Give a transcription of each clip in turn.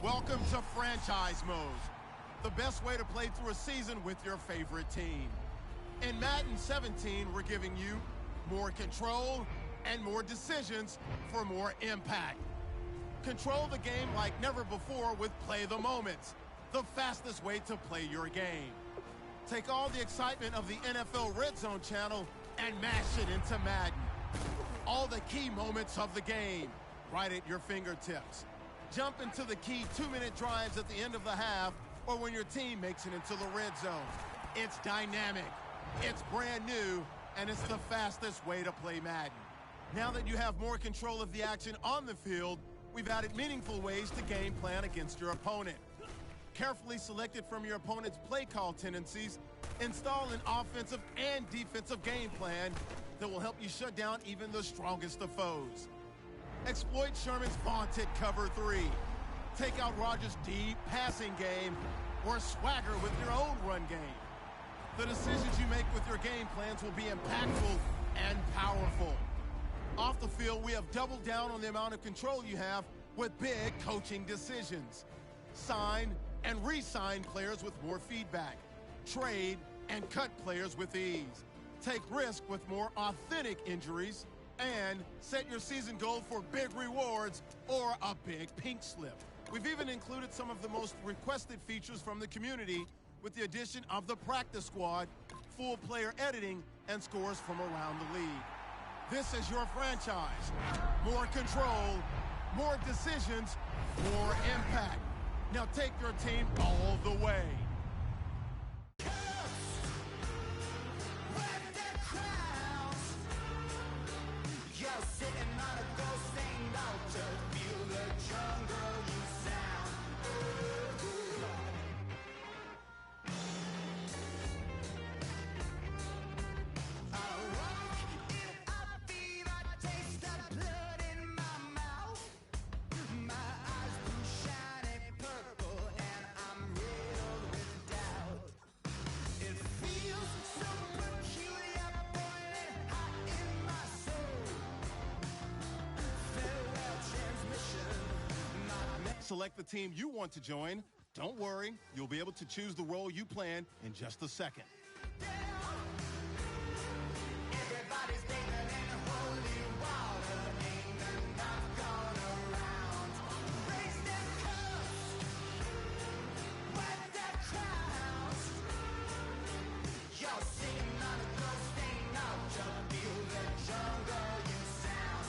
Welcome to Franchise Mode, the best way to play through a season with your favorite team. In Madden 17, we're giving you more control and more decisions for more impact. Control the game like never before with Play the Moments, the fastest way to play your game. Take all the excitement of the NFL Red Zone channel and mash it into Madden. All the key moments of the game, right at your fingertips. Jump into the key 2-minute drives at the end of the half or when your team makes it into the red zone. It's dynamic, it's brand new, and it's the fastest way to play Madden. Now that you have more control of the action on the field, we've added meaningful ways to game plan against your opponent. Carefully selected from your opponent's play call tendencies, install an offensive and defensive game plan that will help you shut down even the strongest of foes. Exploit Sherman's vaunted cover 3. Take out Rodgers' deep passing game or swagger with your own run game. The decisions you make with your game plans will be impactful and powerful. Off the field, we have doubled down on the amount of control you have with big coaching decisions. Sign and re-sign players with more feedback. Trade and cut players with ease. Take risk with more authentic injuries. And set your season goal for big rewards or a big pink slip. We've even included some of the most requested features from the community with the addition of the practice squad, full player editing, and scores from around the league. This is your franchise. More control, more decisions, more impact. Now take your team all the way. Sitting on a ghost stained altar, feel the jungle you sound. I walk in a fever, I taste the blood in my mouth. My eyes blue shiny purple and I'm riddled with doubt. It feels so peculiar, boiling hot in my soul. Select the team you want to join. Don't worry, you'll be able to choose the role you plan in just a second. Everybody's bathing in holy water, ain't enough gone around. Raise their cups, wet their crowns. You're sitting on a ghost stained altar, feel the jungle you sound.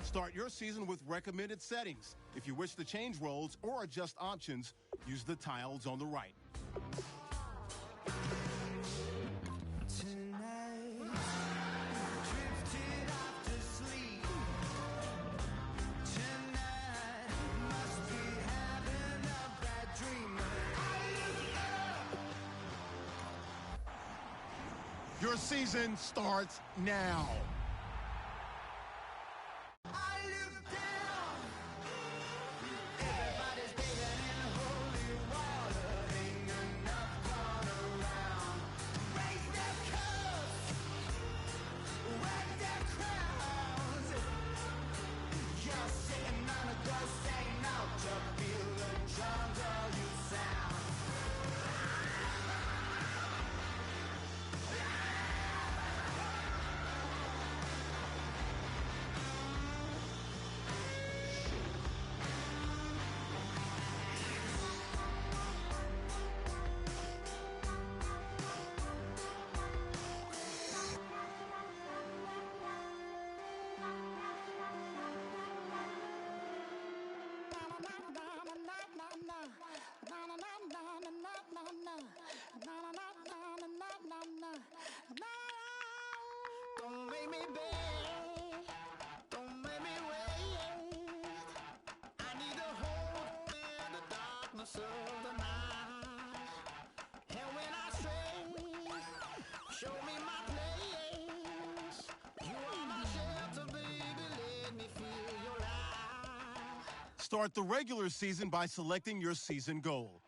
Start your season with recommended settings. If you wish to change roles or adjust options, use the tiles on the right. Tonight, drifted off to sleep. Tonight, must be having a bad dream. I look up. Your season starts now. Don't make me beg, don't make me wait. I need the hope in the darkness of the night. And when I stray, show me my place. You are my shelter, baby, let me feel your light. Start the regular season by selecting your season goal.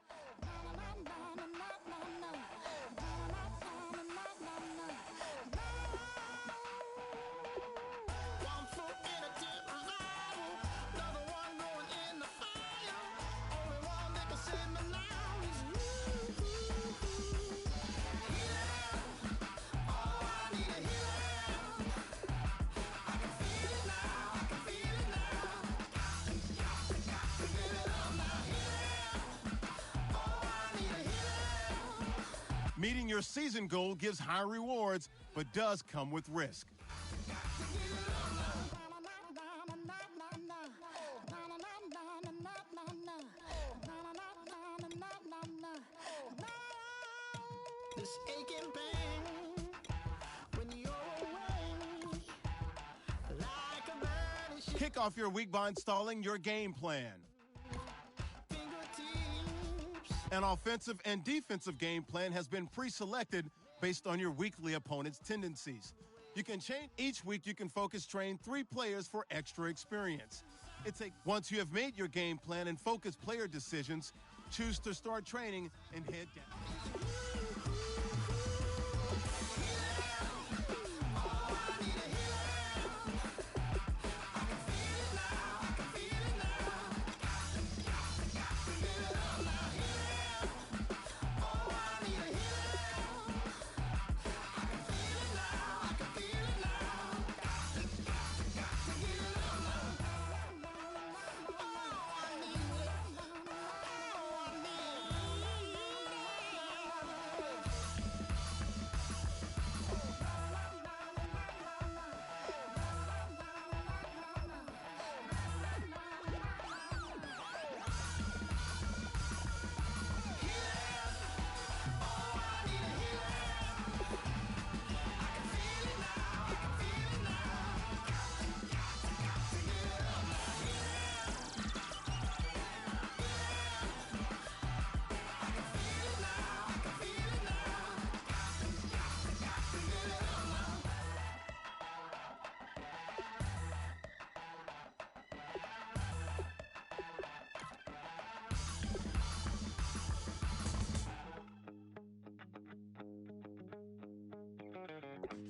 One foot in a dip, Meeting your season goal gives high rewards, but does come with risk. This aching pain when you're away, like a bird is Kick off your week by installing your game plan. fingertips. An offensive and defensive game plan has been pre-selected based on your weekly opponent's tendencies. You can change each week. You can focus train 3 players for extra experience. Once you have made your game plan and focus player decisions, choose to start training and head down.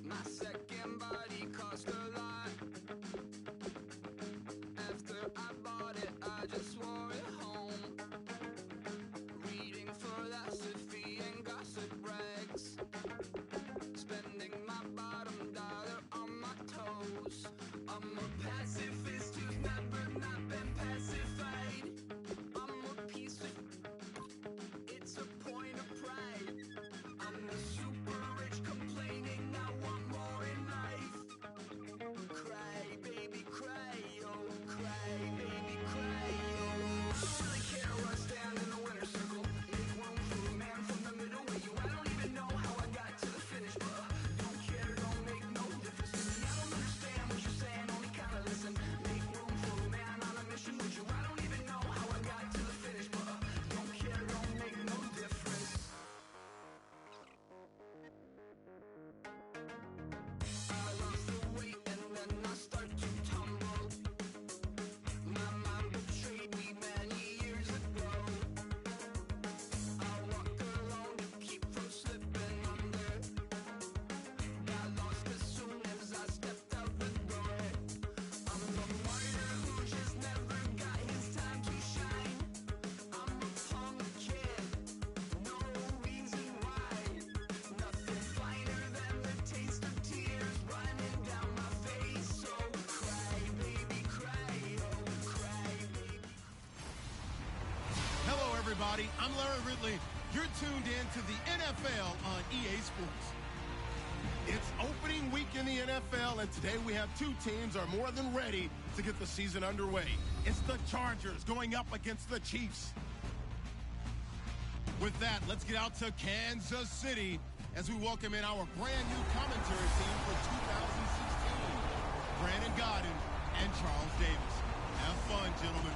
My second body cost a lot. After I bought it, I just wore it home. Reading philosophy and gossip rags. Spending my bottom dollar on my toes. I'm a pacifist who's never not been pacified. I'm a piece of... It's a point of pride. I'm the super rich complaining I want more in life. Cry, baby, cry, oh, cry, baby, cry, oh. Don't really care where I stand in the winner's circle. Make room for a man from the middle with you. I don't even know how I got to the finish, but don't care, don't make no difference to me. I don't understand what you're saying, only kinda listen. Make room for a man on a mission with you. I don't even know how I got to the finish, but don't care, don't make no difference. I lost the weight and then I start to tumble. My mind betrayed me many years ago. I walk alone to keep from slipping under. Got lost as soon as I stepped out the door. I'm the martyr who just never got his time to shine. I'm a punk kid, no reason why. Nothing finer than the taste of tears running down my face. So cry, baby, cry, oh, cry, baby. Hello, everybody. I'm Larry Ridley. You're tuned in to the NFL on EA Sports. It's opening week in the NFL, and today we have 2 teams are more than ready to get the season underway. It's the Chargers going up against the Chiefs. With that, let's get out to Kansas City as we welcome in our brand new commentary team for 2016. Brandon Godden and Charles Davis. Have fun, gentlemen.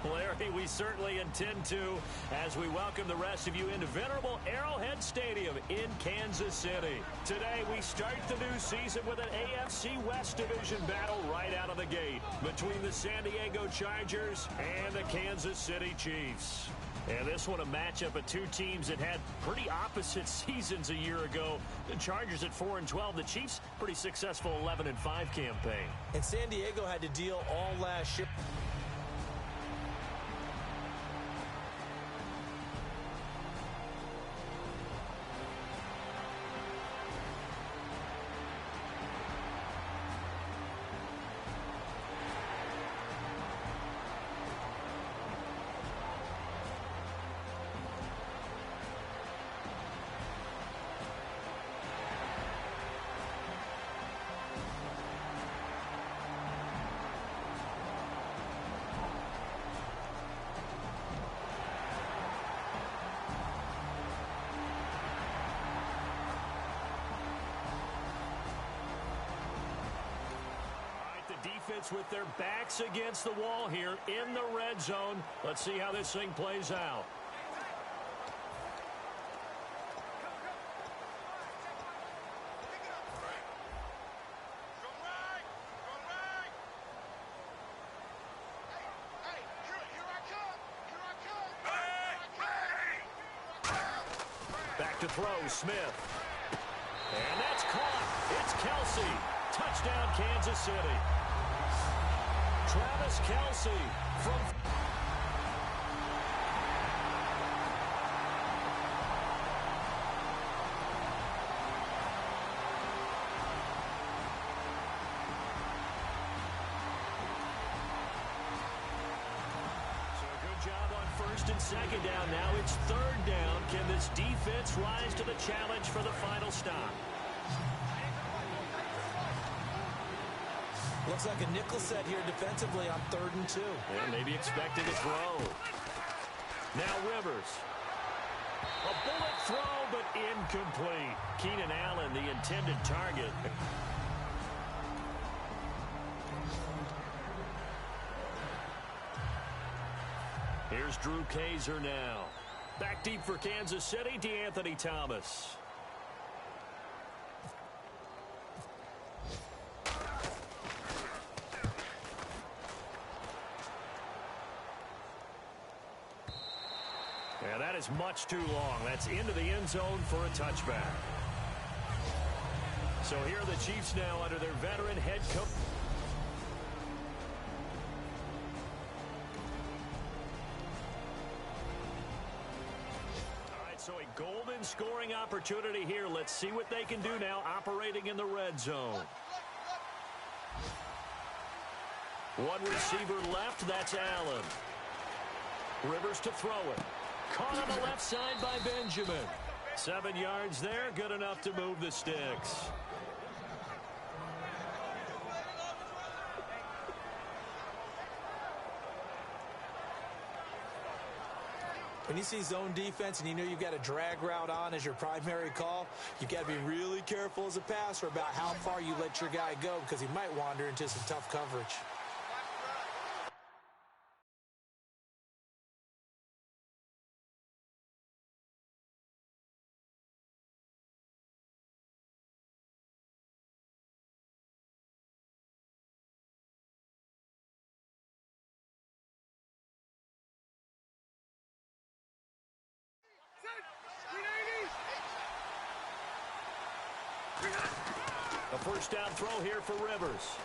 Larry, we certainly intend to as we welcome the rest of you into venerable Arrowhead Stadium in Kansas City. Today, we start the new season with an AFC West Division battle right out of the gate between the San Diego Chargers and the Kansas City Chiefs. And this one a matchup of 2 teams that had pretty opposite seasons a year ago. The Chargers at 4-12, the Chiefs pretty successful 11-5 campaign. And San Diego had to deal all last year. defense with their backs against the wall here in the red zone. Let's see how this thing plays out. Back to throw, Smith. And that's caught. It's Kelsey. Touchdown, Kansas City. Travis Kelsey from... and second down. Now it's third down. Can this defense rise to the challenge for the final stop? Looks like a nickel set here defensively on 3rd and 2. And maybe expecting a throw. Now Rivers. A bullet throw, but incomplete. Keenan Allen, the intended target. Here's Drew Kaiser now. Back deep for Kansas City, DeAnthony Thomas. And that is much too long. That's into the end zone for a touchback. So here are the Chiefs now under their veteran head coach. So a golden scoring opportunity here. Let's see what they can do now operating in the red zone. One receiver left. That's Allen. Rivers to throw it. Caught on the left side by Benjamin. 7 yards there. Good enough to move the sticks. When you see zone defense and you know you've got a drag route on as your primary call, you've got to be really careful as a passer about how far you let your guy go because he might wander into some tough coverage. A first down throw here for Rivers.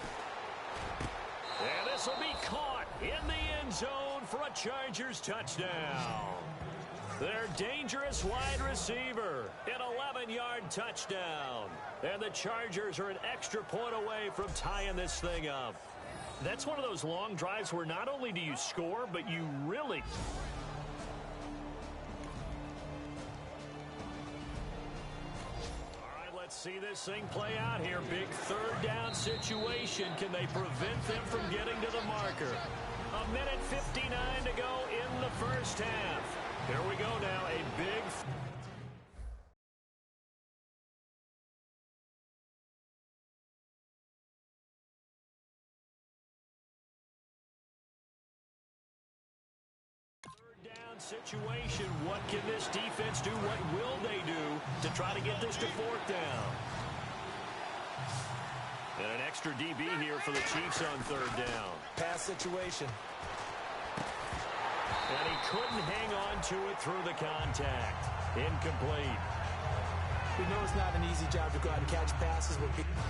And this will be caught in the end zone for a Chargers touchdown. Their dangerous wide receiver, an 11-yard touchdown. And the Chargers are an extra point away from tying this thing up. That's one of those long drives where not only do you score, but you really... Let's see this thing play out here. Big third down situation. Can they prevent them from getting to the marker? 1:59 to go in the first half. Here we go now. A big... down situation. What can this defense do? What will they do to try to get this to 4th down? And an extra DB here for the Chiefs on 3rd down. Pass situation. And he couldn't hang on to it through the contact. Incomplete. We know it's not an easy job to go out and catch passes with people.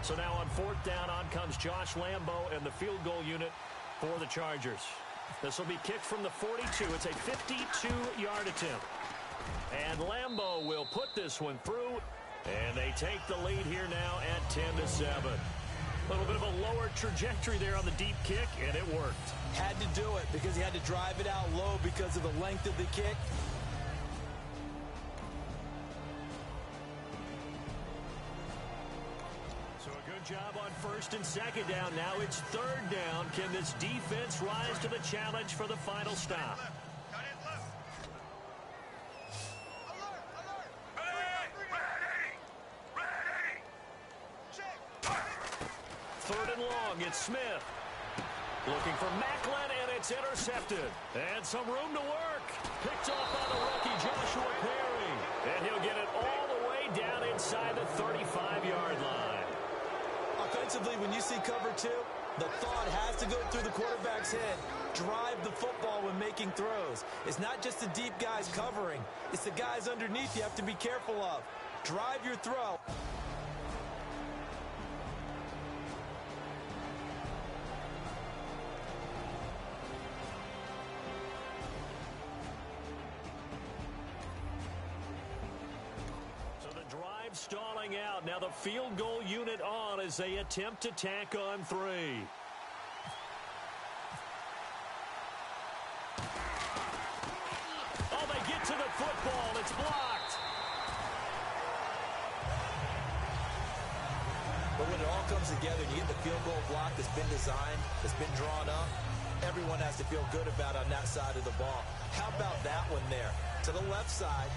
So now on 4th down, on comes Josh Lambo and the field goal unit for the Chargers. This will be kicked from the 42. It's a 52-yard attempt. And Lambo will put this one through, and they take the lead here now at 10-7. A little bit of a lower trajectory there on the deep kick, and it worked. Had to do it because he had to drive it out low because of the length of the kick. Job on 1st and 2nd down. Now it's 3rd down. Can this defense rise to the challenge for the final stop? third and long. It's Smith. Looking for Macklin, and it's intercepted. And some room to work. Picked off by the rookie Joshua Perry. And he'll get it all the way down inside the 35-yard line. Offensively, when you see cover two, the thought has to go through the quarterback's head. Drive the football when making throws. It's not just the deep guys covering. It's the guys underneath you have to be careful of. Drive your throw. Stalling out. Now the field goal unit on as they attempt to tack on 3. Oh, they get to the football. It's blocked. But when it all comes together, you get the field goal block that's been designed, that's been drawn up, everyone has to feel good about on that side of the ball. How about that one there? To the left side.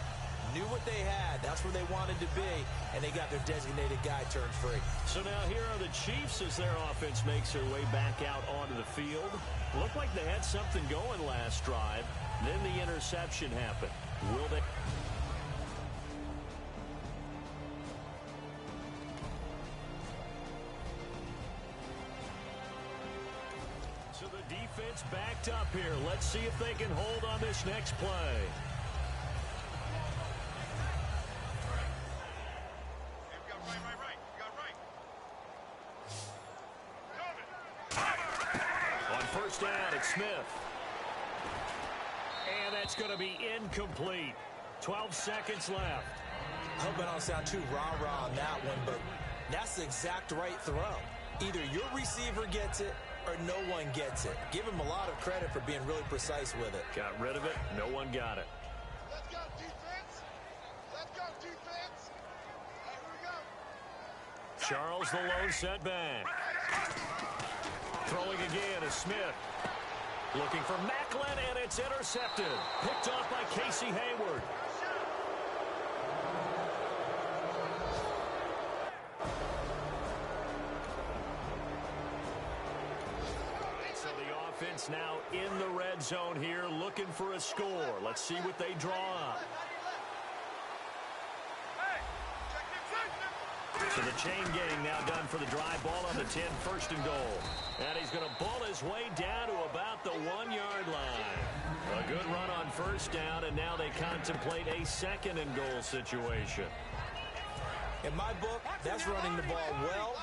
Knew what they had. That's where they wanted to be, and they got their designated guy turned free. So now here are the Chiefs as their offense makes their way back out onto the field. Looked like they had something going last drive. Then the interception happened. Will they? So the defense backed up here. Let's see if they can hold on this next play. Down at Smith. And that's going to be incomplete. 12 seconds left. I hope I don't sound too rah-rah on that one, but that's the exact right throw. Either your receiver gets it or no one gets it. Give him a lot of credit for being really precise with it. Got rid of it. No one got it. Let's go, defense. Let's go, defense. Here we go. Charles the lone setback. Throwing again is Smith. Looking for Macklin, and it's intercepted. Picked off by Casey Hayward. So the offense now in the red zone here, looking for a score. Let's see what they draw up. So the chain gang now done for the drive. Ball on the 10, first and goal. And he's going to ball his way down to about the 1-yard line. A good run on first down, and now they contemplate a second and goal situation. In my book, that's running the ball well,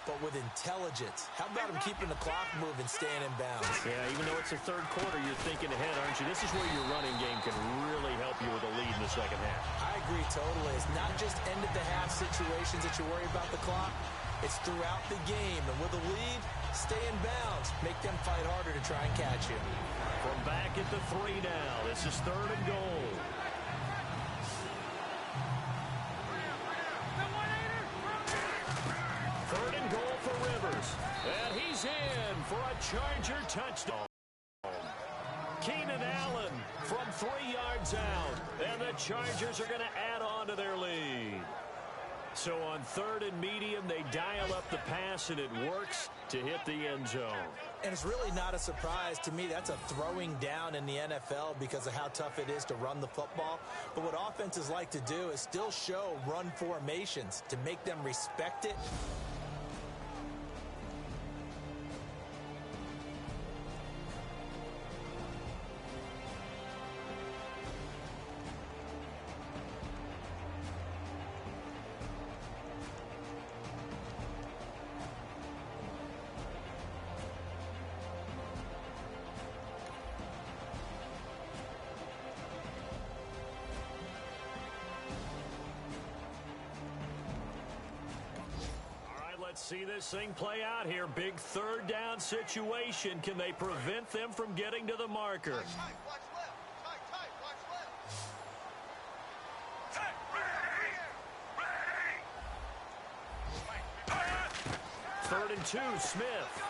but with intelligence. How about him keeping the clock moving, staying in bounds? Yeah, even though it's the third quarter, you're thinking ahead, aren't you? This is where your running game can really help you with a lead in the second half. I agree totally. It's not just end-of-the-half situations that you worry about the clock. It's throughout the game. And with a lead, stay in bounds. Make them fight harder to try and catch you. From back at the 3 now. This is third and goal. Third and goal for Rivers. And he's in for a Charger touchdown. Keenan Allen from 3 yards out. And the Chargers are going to add on to their lead. So on third and medium, they dial up the pass, and it works to hit the end zone. And it's really not a surprise to me. That's a throwing down in the NFL because of how tough it is to run the football. But what offenses like to do is still show run formations to make them respect it. Let's see this thing play out here. Big third down situation. Can they prevent them from getting to the marker? Watch left. Watch left. Third and 2, Smith.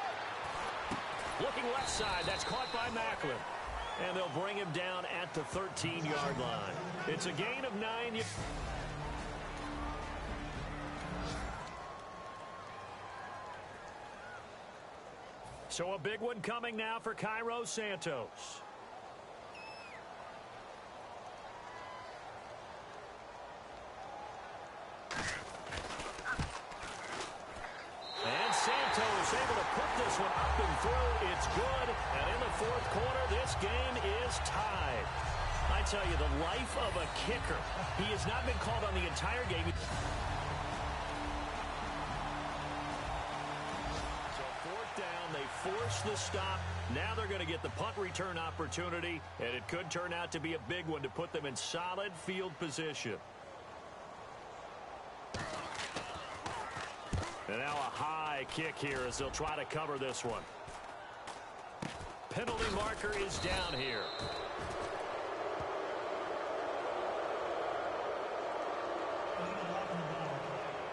Looking left side. That's caught by Macklin. And they'll bring him down at the 13-yard line. It's a gain of 9. So a big one coming now for Cairo Santos. And Santos able to put this one up and through. It's good. And in the fourth quarter, this game is tied. I tell you, the life of a kicker. He has not been called on the entire game. So fourth down, they force the stop. Now they're going to get the punt return opportunity, and it could turn out to be a big one to put them in solid field position. And now a high kick here as they'll try to cover this one. Penalty marker is down here.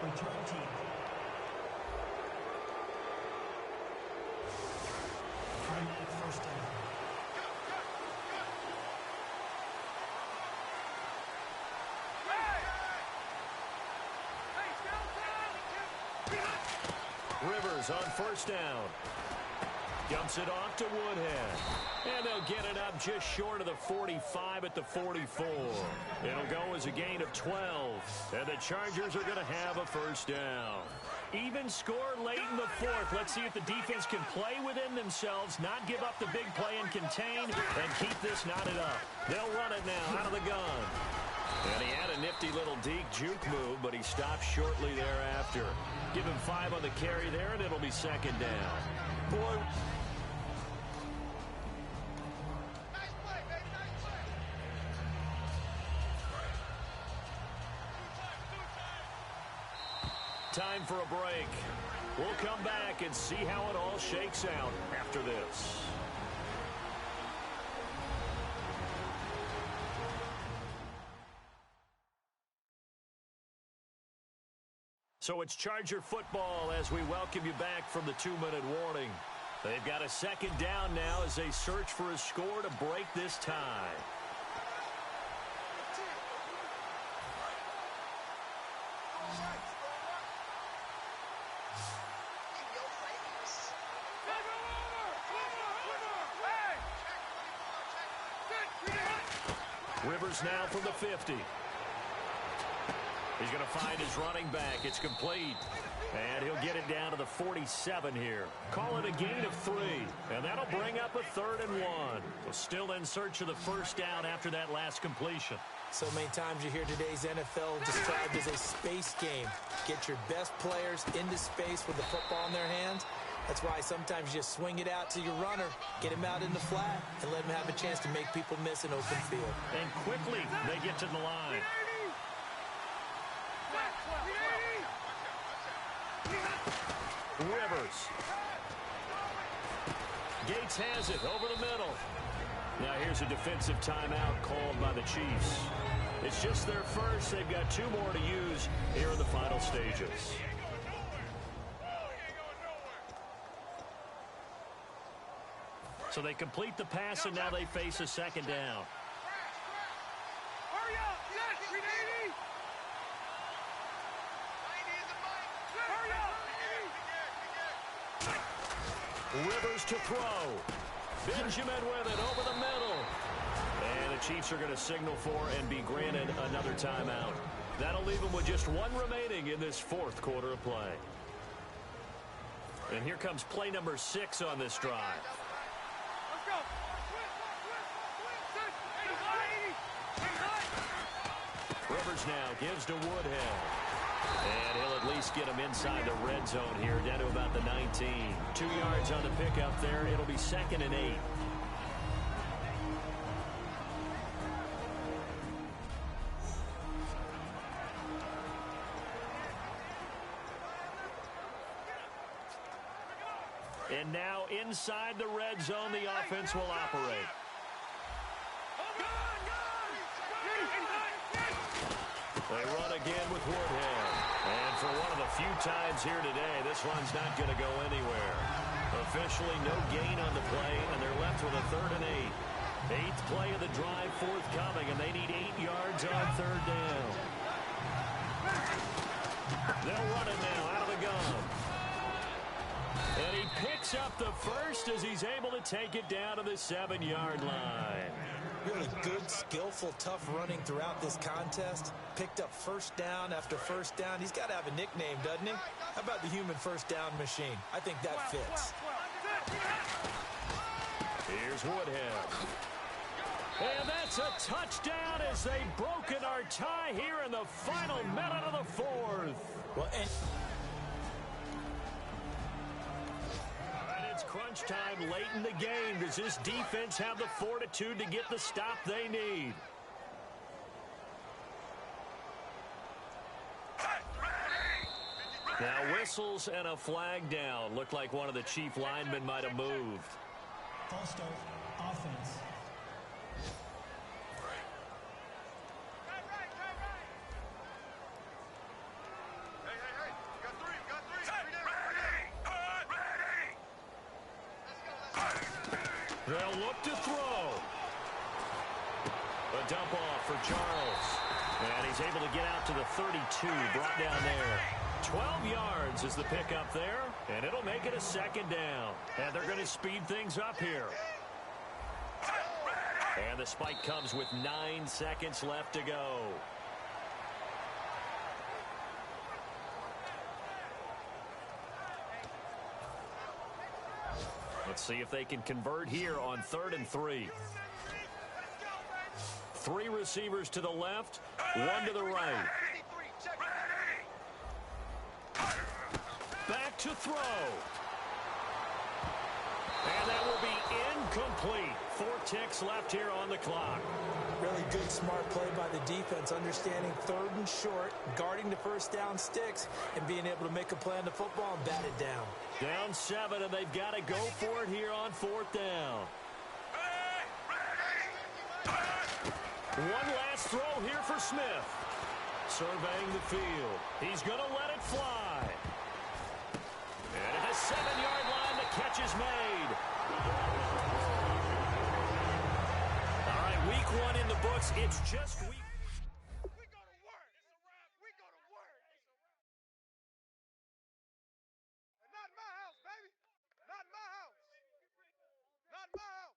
Return team. First down. Rivers on first down. Dumps it off to Woodhead. And they'll get it up just short of the 45 at the 44. It'll go as a gain of 12. And the Chargers are going to have a first down. Even score late in the fourth. Let's see if the defense can play within themselves, not give up the big play and contain, and keep this knotted up. They'll run it now out of the gun. And he had a nifty little deke juke move, but he stopped shortly thereafter. Give him 5 on the carry there, and it'll be second down. Boy. Time for a break. We'll come back and see how it all shakes out after this. So it's Charger football as we welcome you back from the 2-minute warning. They've got a second down now as they search for a score to break this tie. Rivers now from the 50. He's going to find his running back. It's complete. And he'll get it down to the 47 here. Call it a gain of 3. And that'll bring up a 3rd and 1. So still in search of the first down after that last completion. So many times you hear today's NFL described as a space game. Get your best players into space with the football in their hands. That's why sometimes you just swing it out to your runner, get him out in the flat, and let him have a chance to make people miss an open field. And quickly they get to the line. Rivers. Gates has it over the middle. Now here's a defensive timeout called by the Chiefs. It's just their first. They've got 2 more to use here in the final stages. So they complete the pass, and now they face a second down. Hurry up! Yes, 380! Hurry up! Rivers to throw. Benjamin with it over the middle. And the Chiefs are going to signal for and be granted another timeout. That'll leave them with just 1 remaining in this 4th quarter of play. And here comes play number 6 on this drive. Rivers now gives to Woodhead. And he'll at least get him inside the red zone here, down to about the 19. 2 yards on the pickup there. It'll be 2nd and 8. And now inside the red zone, the offense will operate. They run again with Woodhead. And for one of the few times here today, this one's not going to go anywhere. Officially no gain on the play, and they're left with a 3rd and 8. 8th play of the drive forthcoming, and they need 8 yards on 3rd down. They'll run it now out of the gun. And he picks picks up the first as he's able to take it down to the 7-yard line. Really good, skillful, tough running throughout this contest. Picked up first down after first down. He's got to have a nickname, doesn't he? How about the human first down machine? I think that fits. Here's Woodhead. And that's a touchdown as they've broken our tie here in the final minute of the fourth. Well, and it's crunch time late in the game. Does this defense have the fortitude to get the stop they need? Now whistles and a flag down. Looked like one of the chief linemen might have moved. False start. Offense. They'll look to throw. A dump off for Charles. And he's able to get out to the 32, brought down there. 12 yards is the pickup there, and it'll make it a second down. And they're going to speed things up here. And the spike comes with 9 seconds left to go. Let's see if they can convert here on 3rd and 3. 3 receivers to the left, 1 to the right. Back to throw. And that will be incomplete. 4 ticks left here on the clock. really good, smart play by the defense, understanding 3rd and short, guarding the first down sticks, and being able to make a play on the football and bat it down. Down 7, and they've got to go for it here on 4th down. One last throw here for Smith. Surveying the field. He's going to let it fly. And at the 7-yard line, the catch is made. All right, week 1 in the books. It's just week. We go to work. We go to work. Not in my house, baby. Not in my house. Not in my house.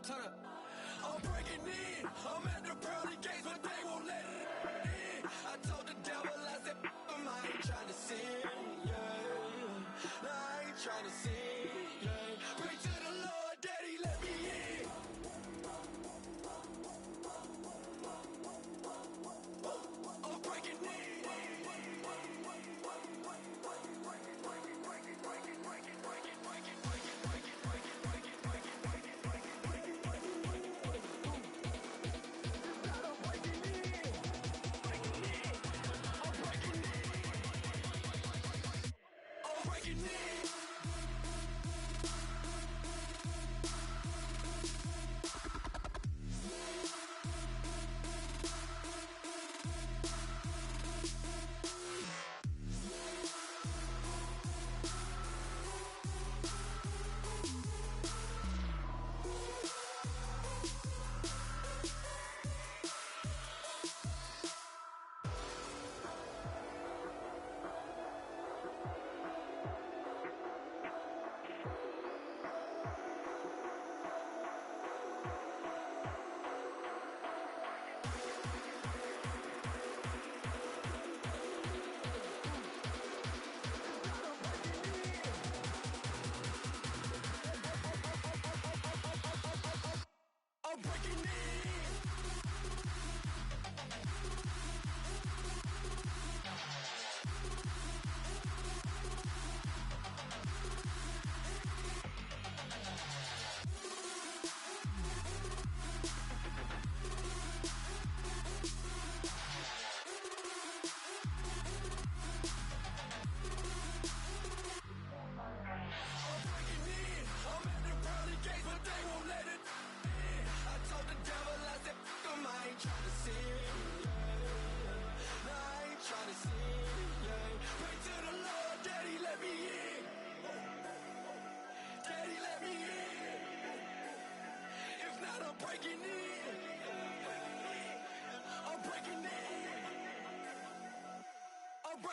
Turn up. I'm breaking in. I'm at the pearly gates, but they won't let it in. I told the devil, I said, I ain't trying to sin, yeah. No, I ain't trying to sin, yeah. Pray to the Lord, Daddy, let me in. I'm breaking in.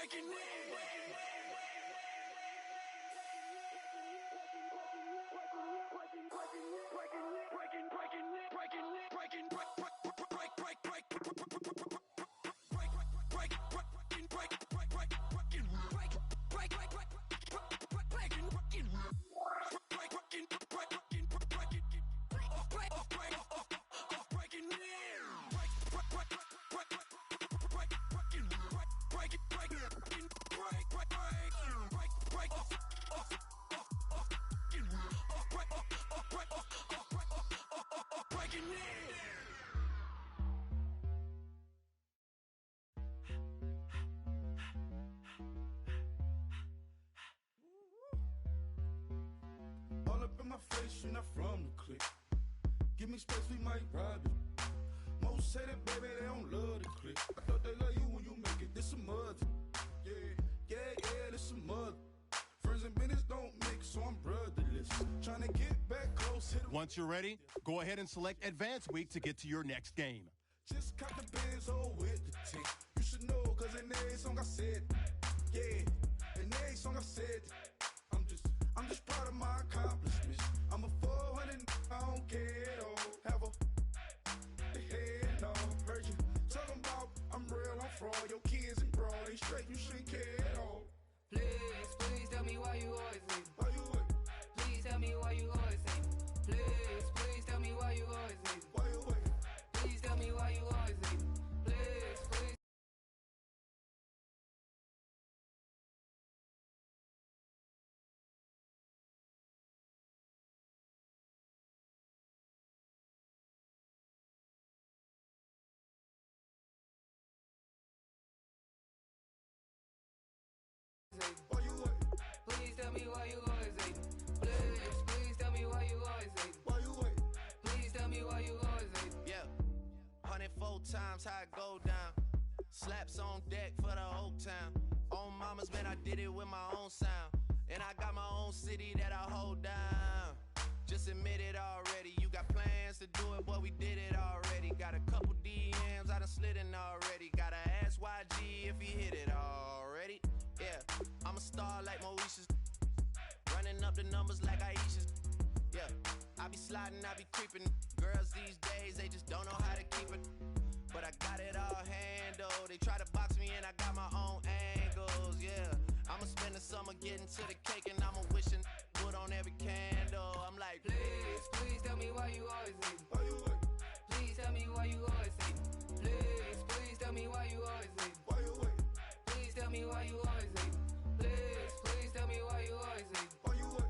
breaking in. All up in my face, you're not from the clique. Give me space, we might rob it. Most say that, baby, they don't love the clique. I thought they love you when you make it. This a mother. Yeah, this a mother. Friends and business don't mix, so I'm brotherless. Trying to get back close. Hit 'em. Once you're ready, go ahead and select Advance Week to get to your next game. Just caught the Benzo with the tick. You should know, cause in every song I said, yeah, in every song I said, I'm just proud of my accomplishments. I'm a 400, I don't care at all. Have a head no heard you talking about I'm real, I'm fraud. Your kids and broad ain't straight, you shouldn't care at all. Please tell me why you always leave. Why you what? Please tell me why you always leave. Please tell me why you always leave. Why you what? Please tell me why you always leave. Please. Why you what? Please tell me why you always leave. Please tell me why you always leave. Why you what? Please tell me why you always leave. Yeah, 104 times how it go down. Slaps on deck for the whole town. On mama's man, I did it with my own sound. And I got my own city that I hold down. Just admit it already. You got plans to do it, but we did it already. Got a couple DMs, I done slid in already. Gotta ask YG if he hit it already. Yeah, I'm a star like Moesha's. Running up the numbers like Aisha's. Yeah, I be sliding, I be creeping. Girls these days, they just don't know how to keep it. But I got it all handled. They try to box me in, I got my own angles. Yeah, I'ma spend the summer getting to the cake, and I'ma wishing wood on every candle. I'm like, Please tell me why you always leave. Why you what? Please tell me why you always leave. Please tell me why you always leave. Why you what? Please tell me why you always leave. Please tell me why you always leave. Why you what?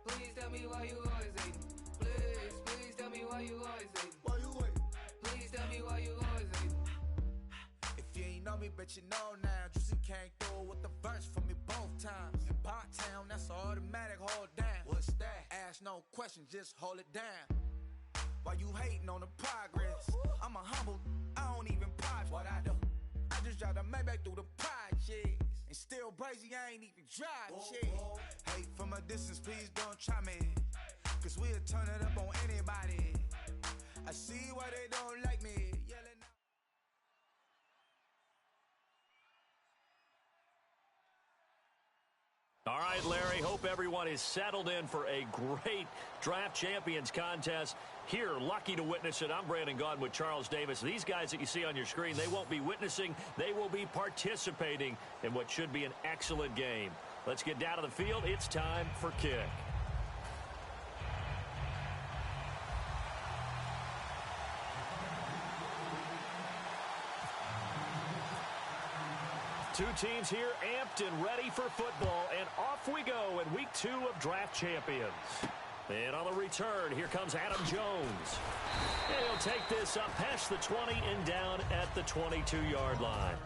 Please tell me why you always leave. Please tell me why you always leave. Why you what? Please tell me why you always leave. If you ain't know me, bet you know now. Juicy came through with the verse for me both times. In Pot Town, that's automatic, hold down. What's that? Ask no question, just hold it down. Why you hating on the progress? I'm a humble, I don't even pop what I do. I just drive the Maybach through the projects. And still brazy, I ain't even drive shit. Hate from a distance, please don't try me. Cause we'll turn it up on anybody. I see why they don't like me. Yelling out. All right, Larry, hope everyone is settled in for a great Draft Champions contest. Here, lucky to witness it. I'm Brandon Gaudin with Charles Davis. These guys that you see on your screen, they won't be witnessing. They will be participating in what should be an excellent game. Let's get down to the field. It's time for kick. Two teams here amped and ready for football, and off we go in week 2 of Draft Champions. And on the return, here comes Adam Jones. And he'll take this up past the 20 and down at the 22-yard line.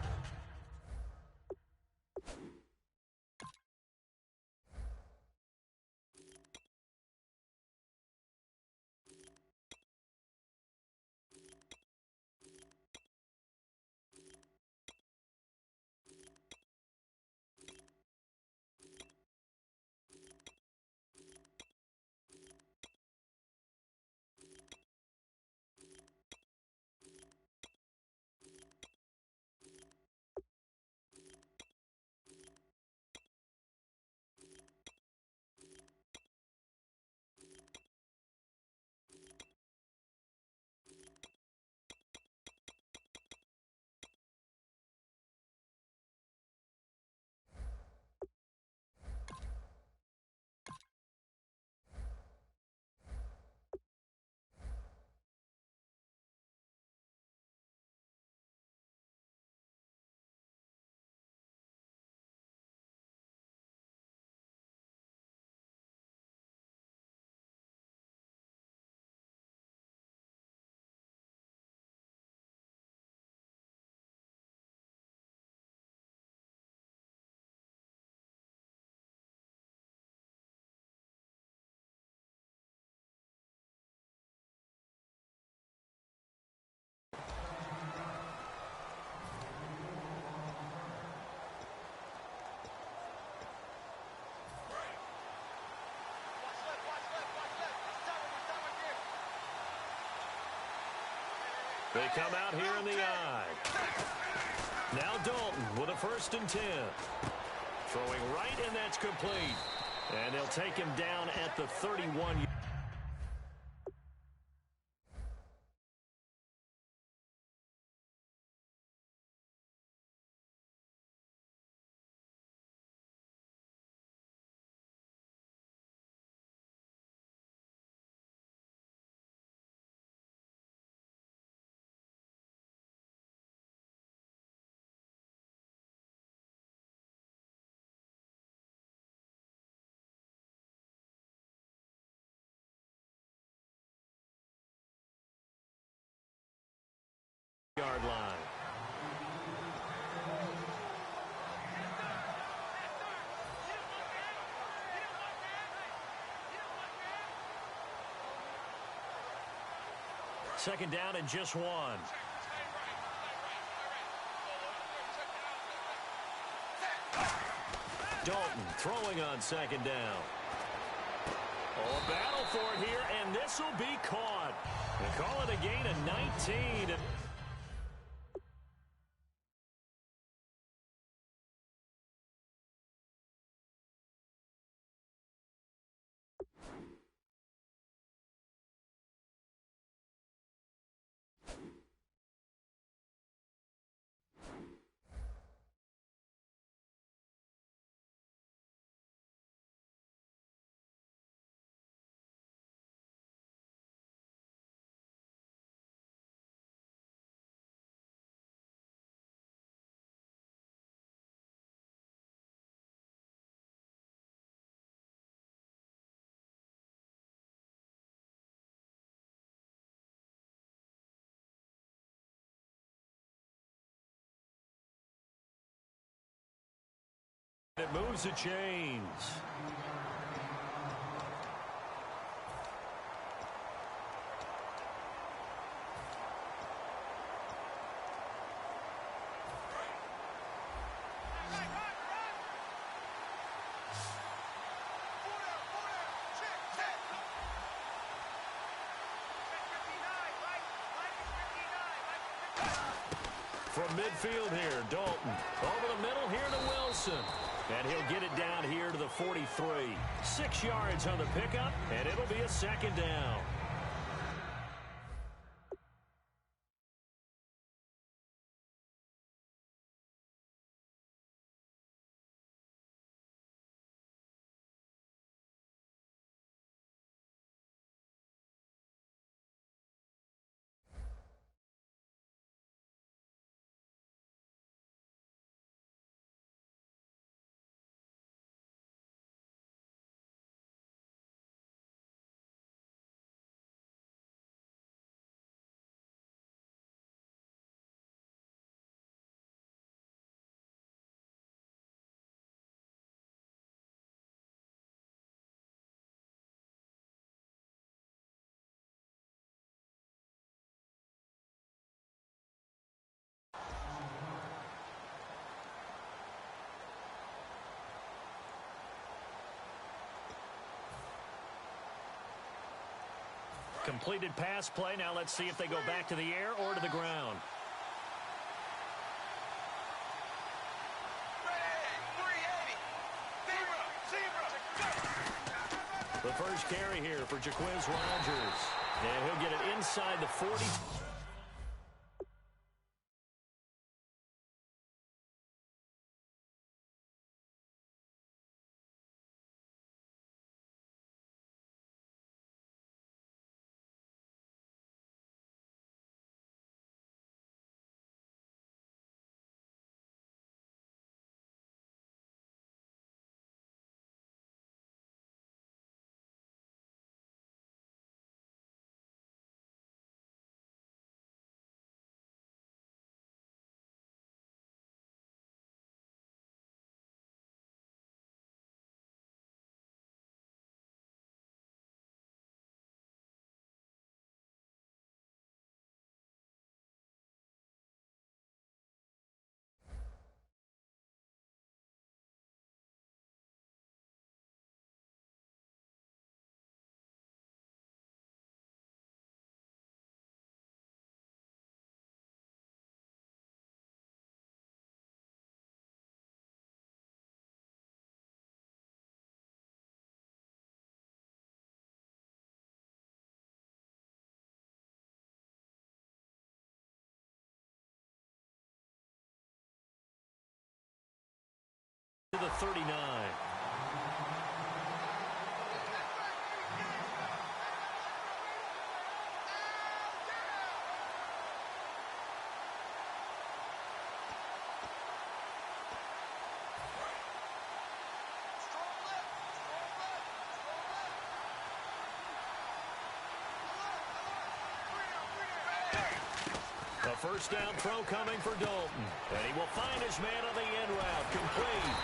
They come out here in the eye. Now Dalton with a 1st and 10. Throwing right, and that's complete. And they'll take him down at the 31. Yard line. Second down and just 1. Dalton throwing on 2nd down. Oh, a battle for it here, and this will be caught. They call it a gain of 19. It moves the chains. From midfield here, Dalton. Over the middle here to Wilson. And he'll get it down here to the 43. 6 yards on the pickup, and it'll be a 2nd down. Completed pass play. Now let's see if they go back to the air or to the ground. The first carry here for Jaquiz Rogers. And he'll get it inside the 40. the 39. A first down throw coming for Dalton. And he will find his man on the end route. Complete.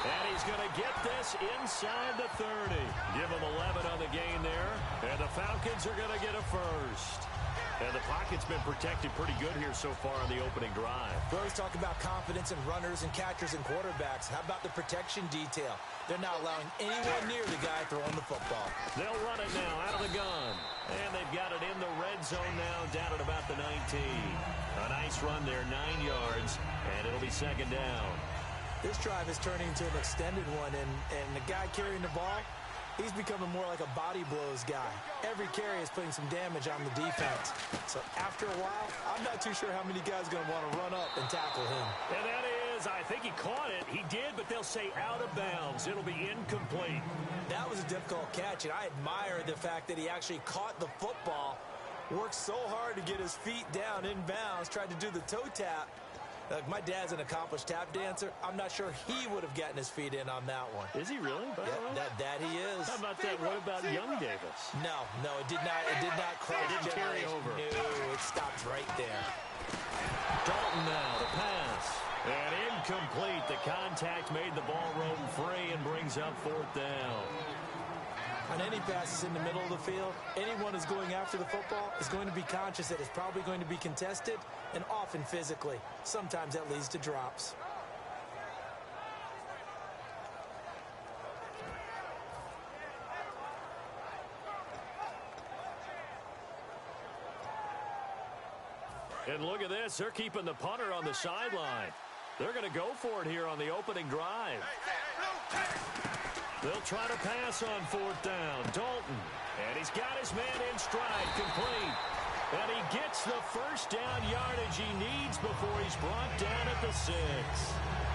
And he's going to get this inside the 30. Give him 11 on the gain there. And the Falcons are going to get a first. And the pocket's been protected pretty good here so far on the opening drive. We always talk about confidence in runners and catchers and quarterbacks. How about the protection detail? They're not allowing anyone near the guy throwing the football. They'll run it now out of the gun. And they've got it in the red zone now, down at about the 19. A nice run there, 9 yards, and it'll be second down. This drive is turning into an extended one, and the guy carrying the ball, he's becoming more like a body blows guy. Every carry is putting some damage on the defense. So after a while, I'm not too sure how many guys are going to want to run up and tackle him. And that is, I think he caught it. He did, but they'll say out of bounds. It'll be incomplete. That was a difficult catch, and I admire the fact that he actually caught the football, worked so hard to get his feet down in bounds, tried to do the toe tap. My dad's an accomplished tap dancer. I'm not sure he would have gotten his feet in on that one. Is he really? Yeah, that he is. How about that? What about Young Davis? No, it did not cross. It didn't carry over. No, it stopped right there. Dalton now, the pass. And incomplete. The contact made the ball roam free and brings up fourth down. On any passes in the middle of the field, anyone who's going after the football is going to be conscious that it's probably going to be contested, and often physically. Sometimes that leads to drops. And look at this. They're keeping the punter on the sideline. They're going to go for it here on the opening drive. They'll try to pass on fourth down. Dalton. And he's got his man in stride. Complete. And he gets the first down yardage he needs before he's brought down at the 6.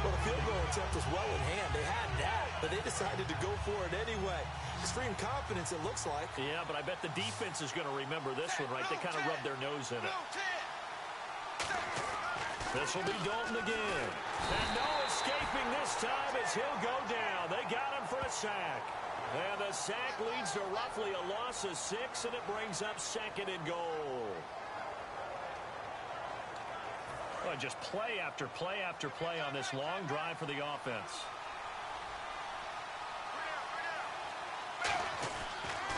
Well, the field goal attempt was well in hand. They had that, but they decided to go for it anyway. Extreme confidence, it looks like. Yeah, but I bet the defense is going to remember this one, right? They kind of rubbed their nose in it. This will be Dalton again. And no escaping this time as he'll go down. They got him for a sack. And the sack leads to roughly a loss of 6, and it brings up second and goal. Well, just play after play after play on this long drive for the offense.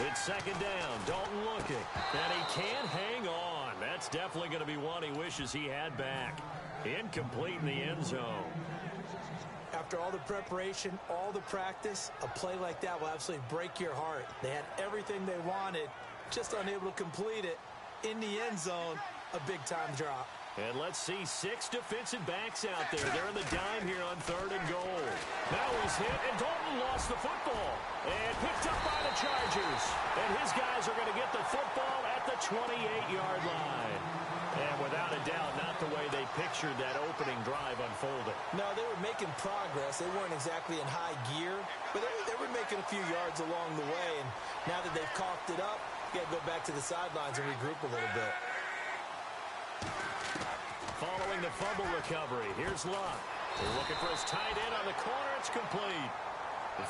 It's second down. Dalton looking. And he can't hang on. That's definitely going to be one he wishes he had back. Incomplete in the end zone. After all the preparation, all the practice, a play like that will absolutely break your heart. They had everything they wanted, just unable to complete it. In the end zone, a big-time drop. And let's see 6 defensive backs out there. They're in the dime here on third and goal. Now he's hit, and Dalton lost the football. And picked up by the Chargers. And his guys are going to get the football at the 28-yard line. And without a doubt, not the way they pictured that opening drive unfolding. No, they were making progress. They weren't exactly in high gear, but they were making a few yards along the way. And now that they've coughed it up, you got to go back to the sidelines and regroup a little bit. Following the fumble recovery, here's Luck. They're looking for his tight end on the corner. It's complete.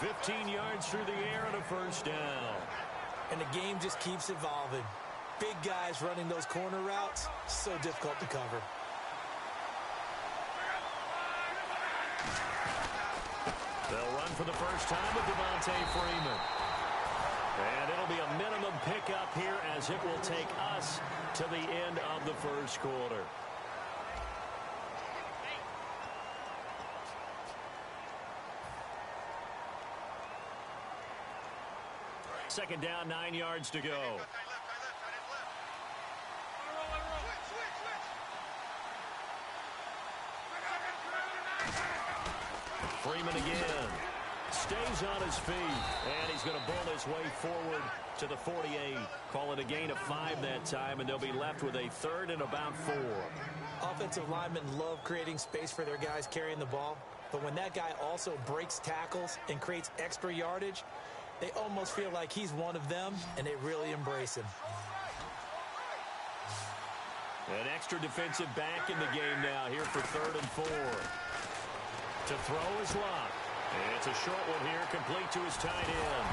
15 yards through the air and a first down. And the game just keeps evolving. Big guys running those corner routes, so difficult to cover. They'll run for the first time with Devontae Freeman. And it'll be a minimum pickup here as it will take us to the end of the first quarter. Second down, 9 yards to go. Freeman again. Stays on his feet. And he's going to bull his way forward to the 48. Call it a gain of 5 that time, and they'll be left with a third and about 4. Offensive linemen love creating space for their guys carrying the ball. But when that guy also breaks tackles and creates extra yardage, they almost feel like he's one of them, and they really embrace him. An extra defensive back in the game now here for 3rd and 4. To throw is Locke. And it's a short one here, complete to his tight end.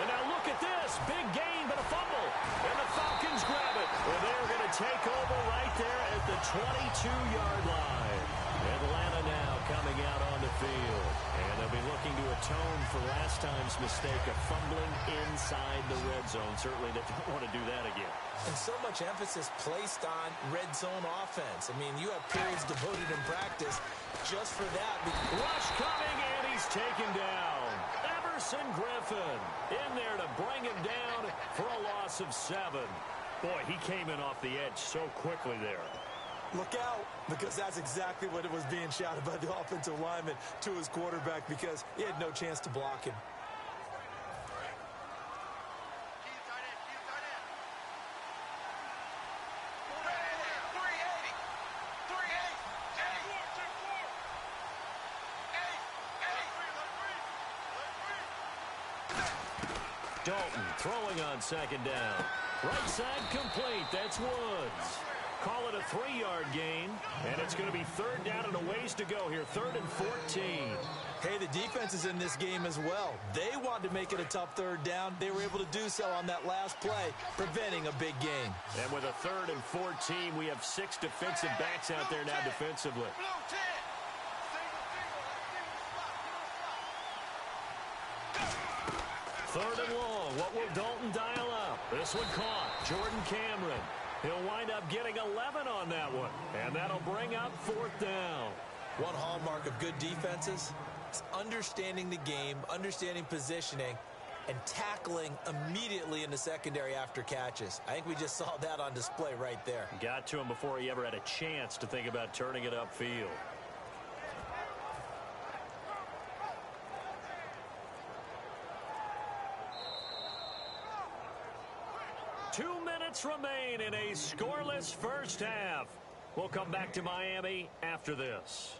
And now look at this. Big gain, but a fumble. And the Falcons grab it. And they're going to take over right there at the 22-yard line. Atlanta now coming out on the field. And they'll be looking to atone for last time's mistake of fumbling inside the red zone. Certainly they don't want to do that again. And so much emphasis placed on red zone offense. I mean, you have periods devoted in practice just for that. Rush coming, and he's taken down. Everson Griffin in there to bring him down for a loss of 7. Boy, he came in off the edge so quickly there. Look out, because that's exactly what it was being shouted by the offensive lineman to his quarterback, because he had no chance to block him. Dalton throwing on 2nd down. Right side complete. That's Woods. Call it a 3-yard gain, and it's going to be 3rd down and a ways to go here. 3rd and 14. Hey, the defense is in this game as well. They wanted to make it a tough 3rd down. They were able to do so on that last play, preventing a big gain. And with a 3rd and 14, we have 6 defensive backs out there now defensively. 3rd and long. What will Dalton dial up? This one caught. Jordan Cameron. He'll wind up getting 11 on that one. And that'll bring up 4th down. One hallmark of good defenses is understanding the game, understanding positioning, and tackling immediately in the secondary after catches. I think we just saw that on display right there. Got to him before he ever had a chance to think about turning it upfield. Remain in a scoreless first half. We'll come back to Miami after this.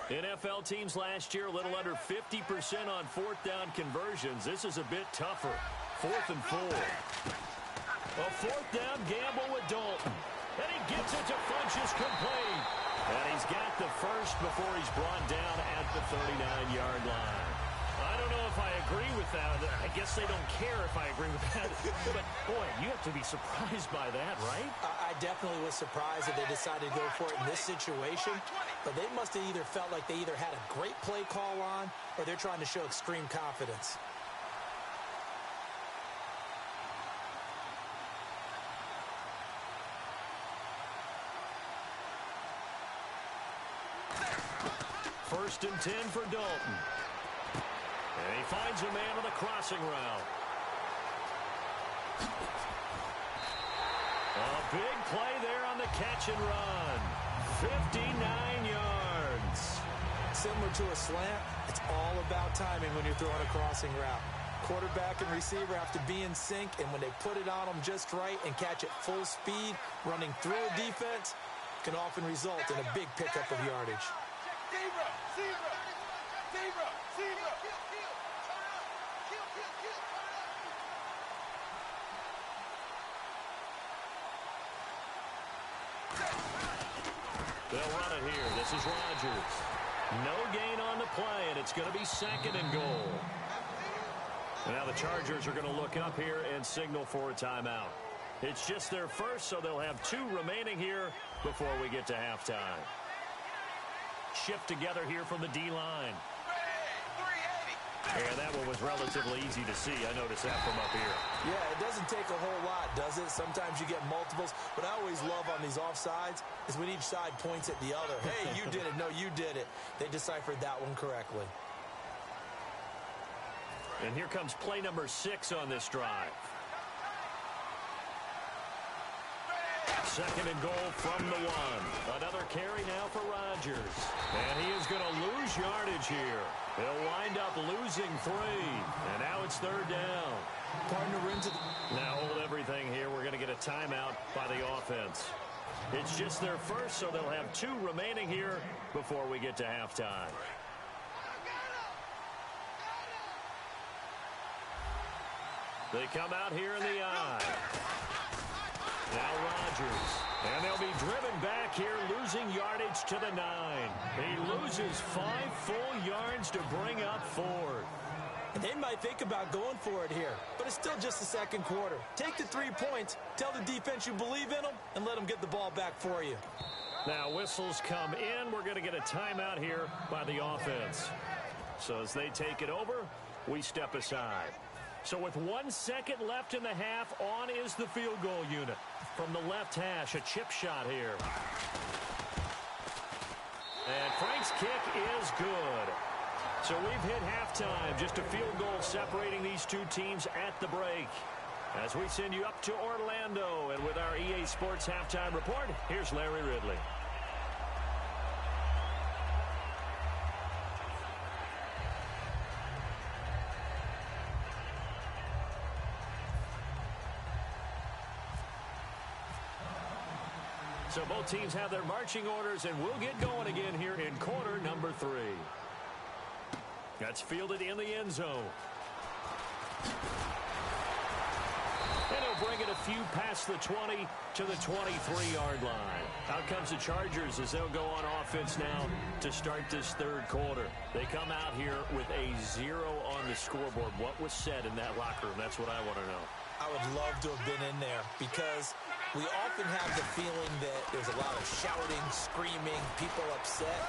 NFL teams last year a little under 50% on 4th down conversions. This is a bit tougher. 4th and 4. A 4th down gamble with Dalton. And he gets it to Funchess complete. And he's got the first before he's brought down at the 39-yard line. I don't know if I agree with that. I guess they don't care if I agree with that. But, boy, you have to be surprised by that, right? I definitely was surprised that they decided to go for it in this situation. But they must have either felt like they either had a great play call on or they're trying to show extreme confidence. First and 10 for Dalton. And he finds a man on the crossing route. A big play there on the catch and run. 59 yards. Similar to a slant, it's all about timing when you're throwing a crossing route. Quarterback and receiver have to be in sync, and when they put it on them just right and catch it full speed, running through a defense can often result in a big pickup of yardage. They'll run it here. This is Rodgers. No gain on the play, and it's going to be 2nd and goal. Now the Chargers are going to look up here and signal for a timeout. It's just their first, so they'll have 2 remaining here before we get to halftime. Shift together here from the D-line. And that one was relatively easy to see. I noticed that from up here. Yeah, it doesn't take a whole lot, does it? Sometimes you get multiples. What I always love on these offsides is when each side points at the other. Hey, you did it. No, you did it. They deciphered that one correctly. And here comes play number 6 on this drive. Second and goal from the one. Another carry now for Rodgers. And he is going to lose yardage here. He'll wind up losing 3. And now it's third down. Partner into Now hold everything here. We're going to get a timeout by the offense. It's just their first, so they'll have 2 remaining here before we get to halftime. They come out here in the eye. Now Rodgers. And they'll be driven back here, losing yardage to the 9. He loses 5 full yards to bring up 4. They might think about going for it here, but it's still just the second quarter. Take the 3 points, tell the defense you believe in them, and let them get the ball back for you. Now whistles come in. We're going to get a timeout here by the offense. So as they take it over, we step aside. So with 1 second left in the half, on is the field goal unit. From the left hash, a chip shot here. And Frank's kick is good. So we've hit halftime, just a field goal separating these 2 teams at the break. As we send you up to Orlando, and with our EA Sports Halftime Report, here's Larry Ridley. So both teams have their marching orders, and we'll get going again here in quarter number 3. That's fielded in the end zone. And he'll bring it a few past the 20 to the 23-yard line. Out comes the Chargers as they'll go on offense now to start this third quarter. They come out here with a 0 on the scoreboard. What was said in that locker room? That's what I want to know. I would love to have been in there because we often have the feeling that there's a lot of shouting, screaming, people upset.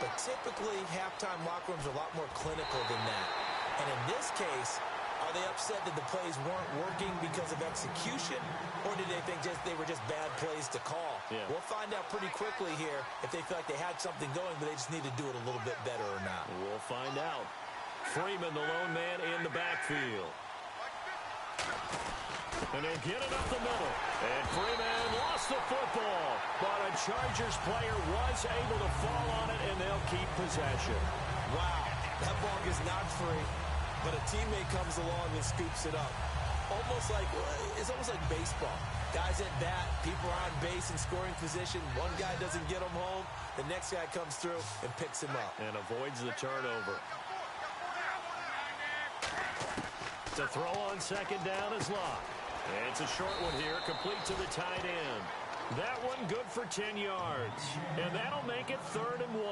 But typically, halftime locker rooms are a lot more clinical than that. And in this case, are they upset that the plays weren't working because of execution? Or did they think they were just bad plays to call? Yeah. We'll find out pretty quickly here if they feel like they had something going, but they just need to do it a little bit better or not. We'll find out. Freeman, the lone man in the backfield. And he'll get it up the middle. And Freeman lost the football. But a Chargers player was able to fall on it, and they'll keep possession. Wow, that ball gets knocked free, but a teammate comes along and scoops it up. It's almost like baseball. Guys at bat, people are on base in scoring position. One guy doesn't get him home. The next guy comes through and picks him up. And avoids the turnover. To throw on second down is Locke. And it's a short one here, complete to the tight end. That one good for 10 yards. And that'll make it 3rd and 1.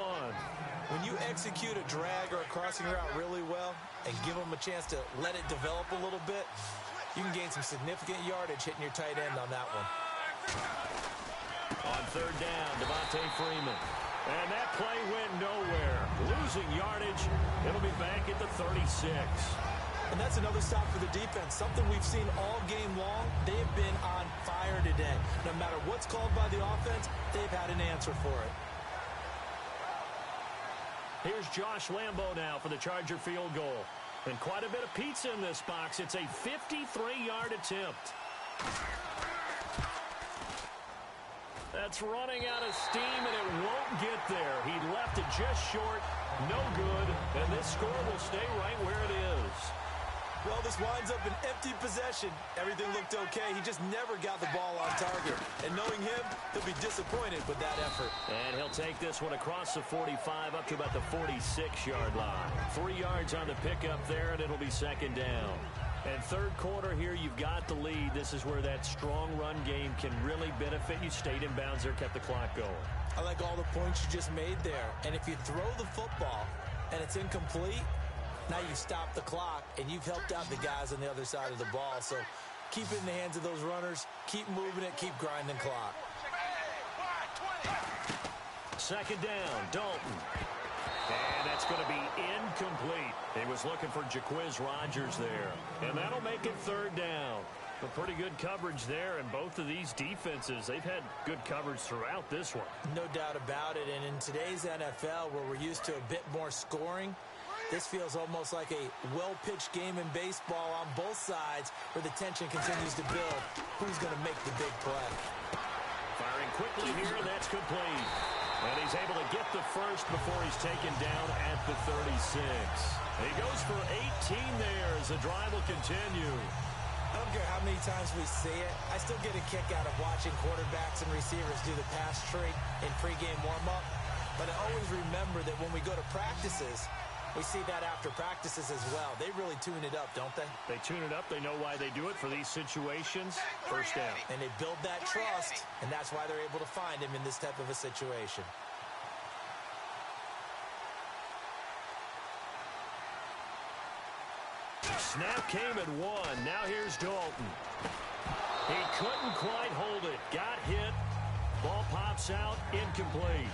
When you execute a drag or a crossing route really well and give them a chance to let it develop a little bit, you can gain some significant yardage hitting your tight end on that one. On 3rd down, Devontae Freeman. And that play went nowhere. Losing yardage. It'll be back at the 36. And that's another stop for the defense. Something we've seen all game long. They have been on fire today. No matter what's called by the offense, they've had an answer for it. Here's Josh Lambo now for the Charger field goal. And quite a bit of pizza in this box. It's a 53-yard attempt. That's running out of steam, and it won't get there. He left it just short. No good. And this score will stay right where it is. Well, this winds up an empty possession. Everything looked okay. He just never got the ball on target. And knowing him, he'll be disappointed with that effort. And he'll take this one across the 45 up to about the 46-yard line. 3 yards on the pickup there, and it'll be second down. And third quarter here, you've got the lead. This is where that strong run game can really benefit you. Stayed in bounds there, kept the clock going. I like all the points you just made there. And if you throw the football and it's incomplete, now you stop the clock, and you've helped out the guys on the other side of the ball. So keep it in the hands of those runners. Keep moving it. Keep grinding clock. Second down, Dalton. And that's going to be incomplete. He was looking for Jaquiz Rodgers there. And that'll make it third down. A pretty good coverage there, and both of these defenses, they've had good coverage throughout this one. No doubt about it. And in today's NFL, where we're used to a bit more scoring, this feels almost like a well-pitched game in baseball on both sides where the tension continues to build. Who's going to make the big play? quickly here, and that's complete. And he's able to get the first before he's taken down at the 36. He goes for 18 there as the drive will continue. I don't care how many times we see it. I still get a kick out of watching quarterbacks and receivers do the pass tree in pregame warm-up. But I always remember that when we go to practices, we see that after practices as well. They really tune it up, don't they? They tune it up. They know why they do it for these situations. First down. And they build that trust, and that's why they're able to find him in this type of a situation. Snap came at 1. Now here's Dalton. He couldn't quite hold it. Got hit. Ball pops out. Incomplete.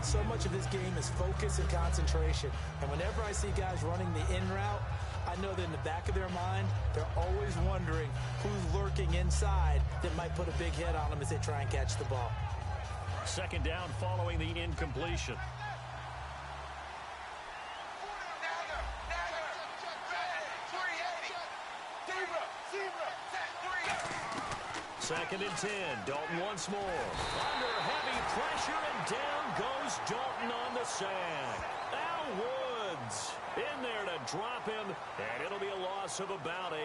So much of this game is focus and concentration. And whenever I see guys running the in route, I know that in the back of their mind, they're always wondering who's lurking inside that might put a big hit on them as they try and catch the ball. Second down following the incompletion. Second and 10. Dalton once more. Under heavy pressure, and down goes Dalton on the sack. Al Woods in there to drop him, and it'll be a loss of about 8.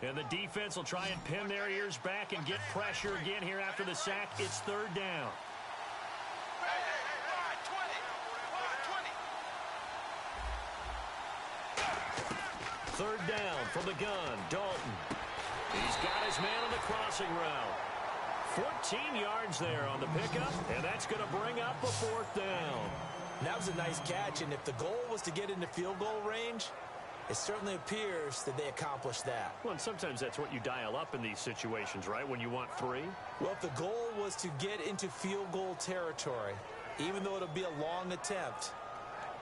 And the defense will try and pin their ears back and get pressure again here after the sack. It's third down. Third down from the gun, Dalton. He's got his man on the crossing route. 14 yards there on the pickup, and that's going to bring up a fourth down. That was a nice catch, and if the goal was to get into field goal range, it certainly appears that they accomplished that. Well, and sometimes that's what you dial up in these situations, right, when you want 3? Well, if the goal was to get into field goal territory, even though it'll be a long attempt,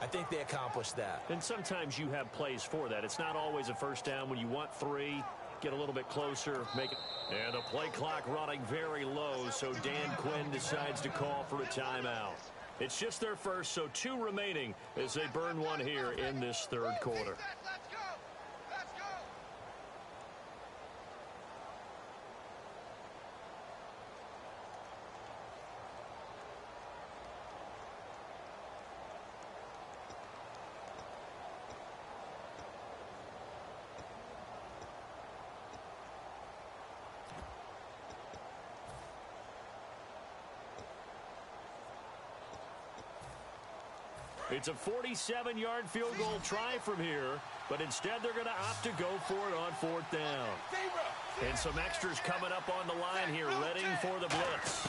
I think they accomplished that. And sometimes you have plays for that. It's not always a first down when you want 3. Get a little bit closer, make it. And the play clock running very low, so Dan Quinn decides to call for a timeout. It's just their first, so 2 remaining as they burn one here in this third quarter. It's a 47-yard field goal try from here, but instead they're going to opt to go for it on fourth down. And some extras coming up on the line here, readying for the blitz.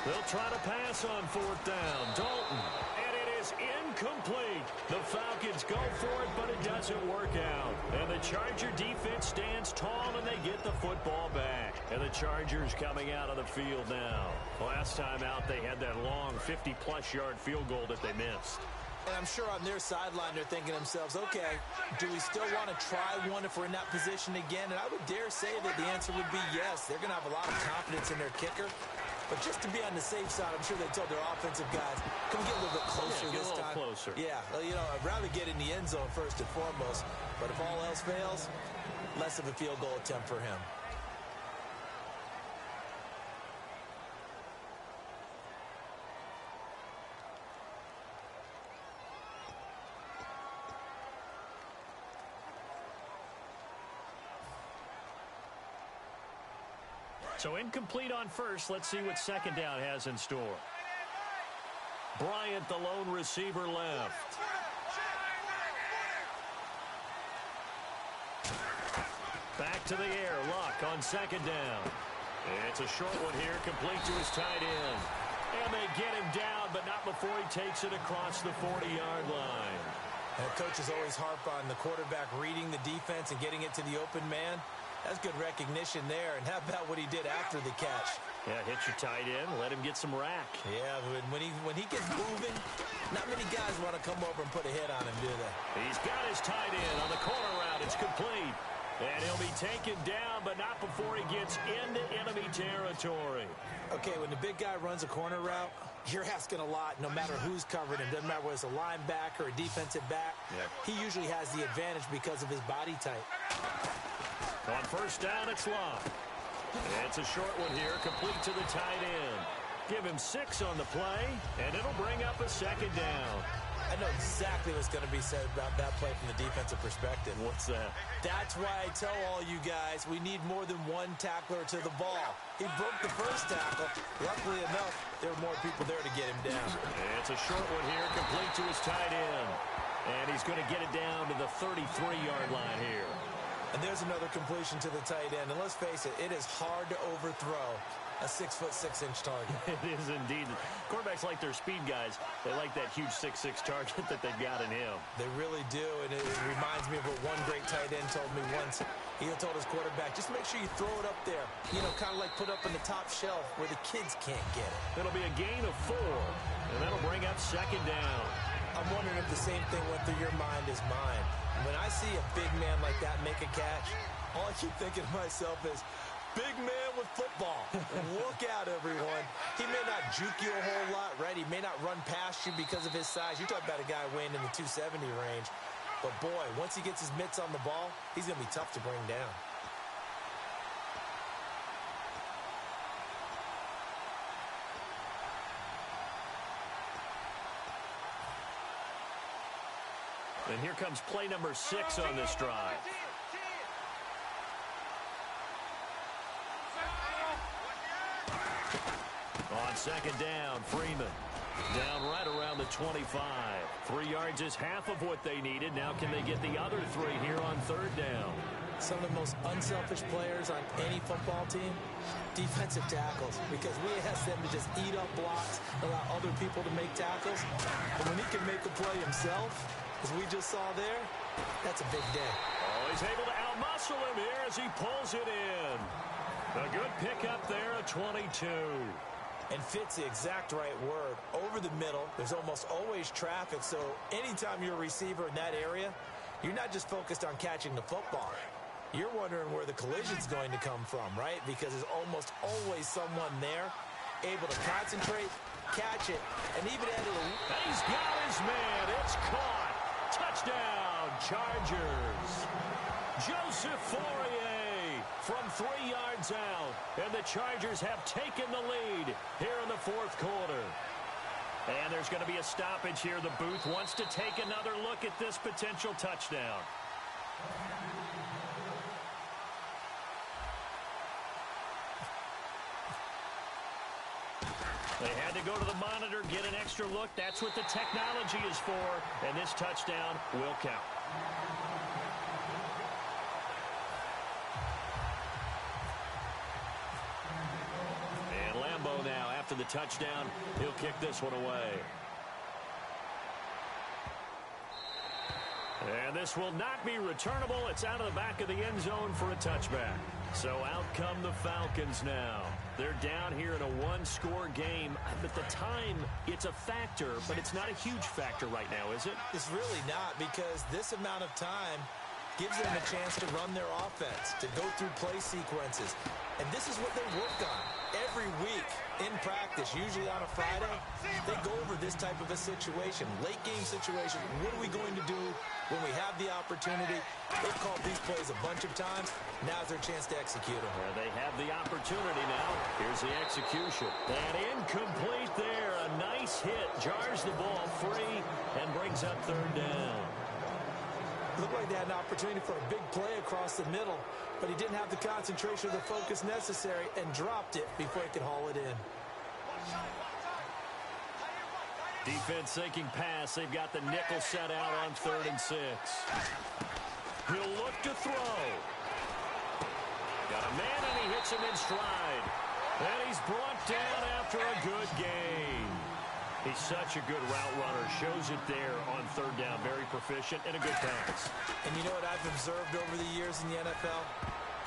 They'll try to pass on fourth down. Dalton, and it is incomplete. The Falcons go for it, but it doesn't work out. And the Charger defense stands tall, and they get the football back. And the Chargers coming out of the field now. Last time out, they had that long 50-plus yard field goal that they missed. And I'm sure on their sideline, they're thinking to themselves, okay, do we still want to try one if we're in that position again? And I would dare say that the answer would be yes. They're going to have a lot of confidence in their kicker. But just to be on the safe side, I'm sure they told their offensive guys, can we get a little bit closer this time? Closer. Yeah, well, you know, I'd rather get in the end zone first and foremost. But if all else fails, less of a field goal attempt for him. So incomplete on first. Let's see what second down has in store. Bryant, the lone receiver, left. Back to the air. Luck on second down. It's a short one here, complete to his tight end. And they get him down, but not before he takes it across the 40-yard line. And coaches always harp on the quarterback reading the defense and getting it to the open man. That's good recognition there. And how about what he did after the catch? Yeah, hit your tight end, let him get some rack. Yeah, when he gets moving, not many guys want to come over and put a hit on him, do they? He's got his tight end on the corner route. It's complete. And he'll be taken down, but not before he gets into enemy territory. Okay, when the big guy runs a corner route, you're asking a lot no matter who's covering him. Doesn't matter whether it's a linebacker or a defensive back. He usually has the advantage because of his body type. On first down, it's Love. It's a short one here, complete to the tight end. Give him 6 on the play, and it'll bring up a second down. I know exactly what's going to be said about that play from the defensive perspective. What's that? That's why I tell all you guys we need more than one tackler to the ball. He broke the first tackle. Luckily enough, there were more people there to get him down. It's a short one here, complete to his tight end. And he's going to get it down to the 33-yard line here. And there's another completion to the tight end. And let's face it, it is hard to overthrow a 6'6" target. It is indeed. Quarterbacks like their speed guys. They like that huge 6'6" target that they've got in him. They really do, and it reminds me of what one great tight end told me once. He told his quarterback, just make sure you throw it up there. You know, kind of like put up in the top shelf where the kids can't get it. It'll be a gain of 4, and that'll bring up second down. I'm wondering if the same thing went through your mind as mine. When I see a big man like that make a catch, all I keep thinking to myself is, big man with football. Look out, everyone. He may not juke you a whole lot, right? He may not run past you because of his size. You're talking about a guy weighing in the 270 range. But, boy, once he gets his mitts on the ball, he's going to be tough to bring down. And here comes play number 6 on this drive. On second down, Freeman. Down right around the 25. 3 yards is half of what they needed. Now can they get the other 3 here on third down? Some of the most unselfish players on any football team, defensive tackles, because we ask them to just eat up blocks, allow other people to make tackles. But when he can make a play himself, as we just saw there, that's a big day. Oh, he's able to outmuscle him here as he pulls it in. A good pickup there, a 22. And fits the exact right word. Over the middle, there's almost always traffic, so anytime you're a receiver in that area, you're not just focused on catching the football. You're wondering where the collision's going to come from, right? Because there's almost always someone there able to concentrate, catch it, and even add a... And he's got his man. It's caught. Touchdown, Chargers. Joseph Fourier from 3 yards out. And the Chargers have taken the lead here in the fourth quarter. And there's going to be a stoppage here. The booth wants to take another look at this potential touchdown. They had to go to the monitor, get an extra look. That's what the technology is for. And this touchdown will count. And Lambeau now, after the touchdown, he'll kick this one away. And this will not be returnable. It's out of the back of the end zone for a touchback. So out come the Falcons now. They're down here in a one-score game. At the time, it's a factor, but it's not a huge factor right now, is it? It's really not, because this amount of time gives them a chance to run their offense, to go through play sequences. And this is what they work on every week in practice, usually on a Friday. They go over this type of a situation, late-game situation. What are we going to do when we have the opportunity? They've called these plays a bunch of times. Now's their chance to execute them. They have the opportunity now. Here's the execution. And incomplete there. A nice hit. Jars the ball free and brings up third down. Looked like they had an opportunity for a big play across the middle, but he didn't have the concentration or the focus necessary and dropped it before he could haul it in. Defense sinking pass. They've got the nickel set out on 3rd and 6. He'll look to throw. Got a man, and he hits him in stride. And he's brought down after a good gain. He's such a good route runner. Shows it there on 3rd down. Very proficient and a good pass. And you know what I've observed over the years in the NFL?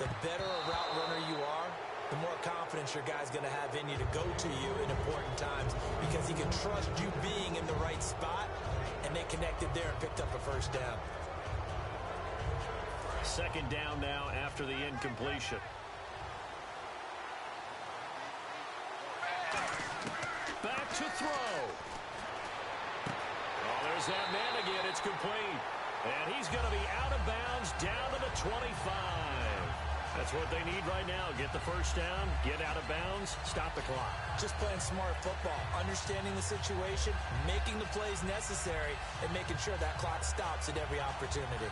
The better a route runner you are, the more confidence your guy's going to have in you to go to you in important times, because he can trust you being in the right spot, and they connected there and picked up a first down. Second down now after the incompletion. Back to throw. Oh, there's that man again. It's complete. And he's going to be out of bounds down to the 25. That's what they need right now. Get the first down, get out of bounds, stop the clock. Just playing smart football, understanding the situation, making the plays necessary, and making sure that clock stops at every opportunity.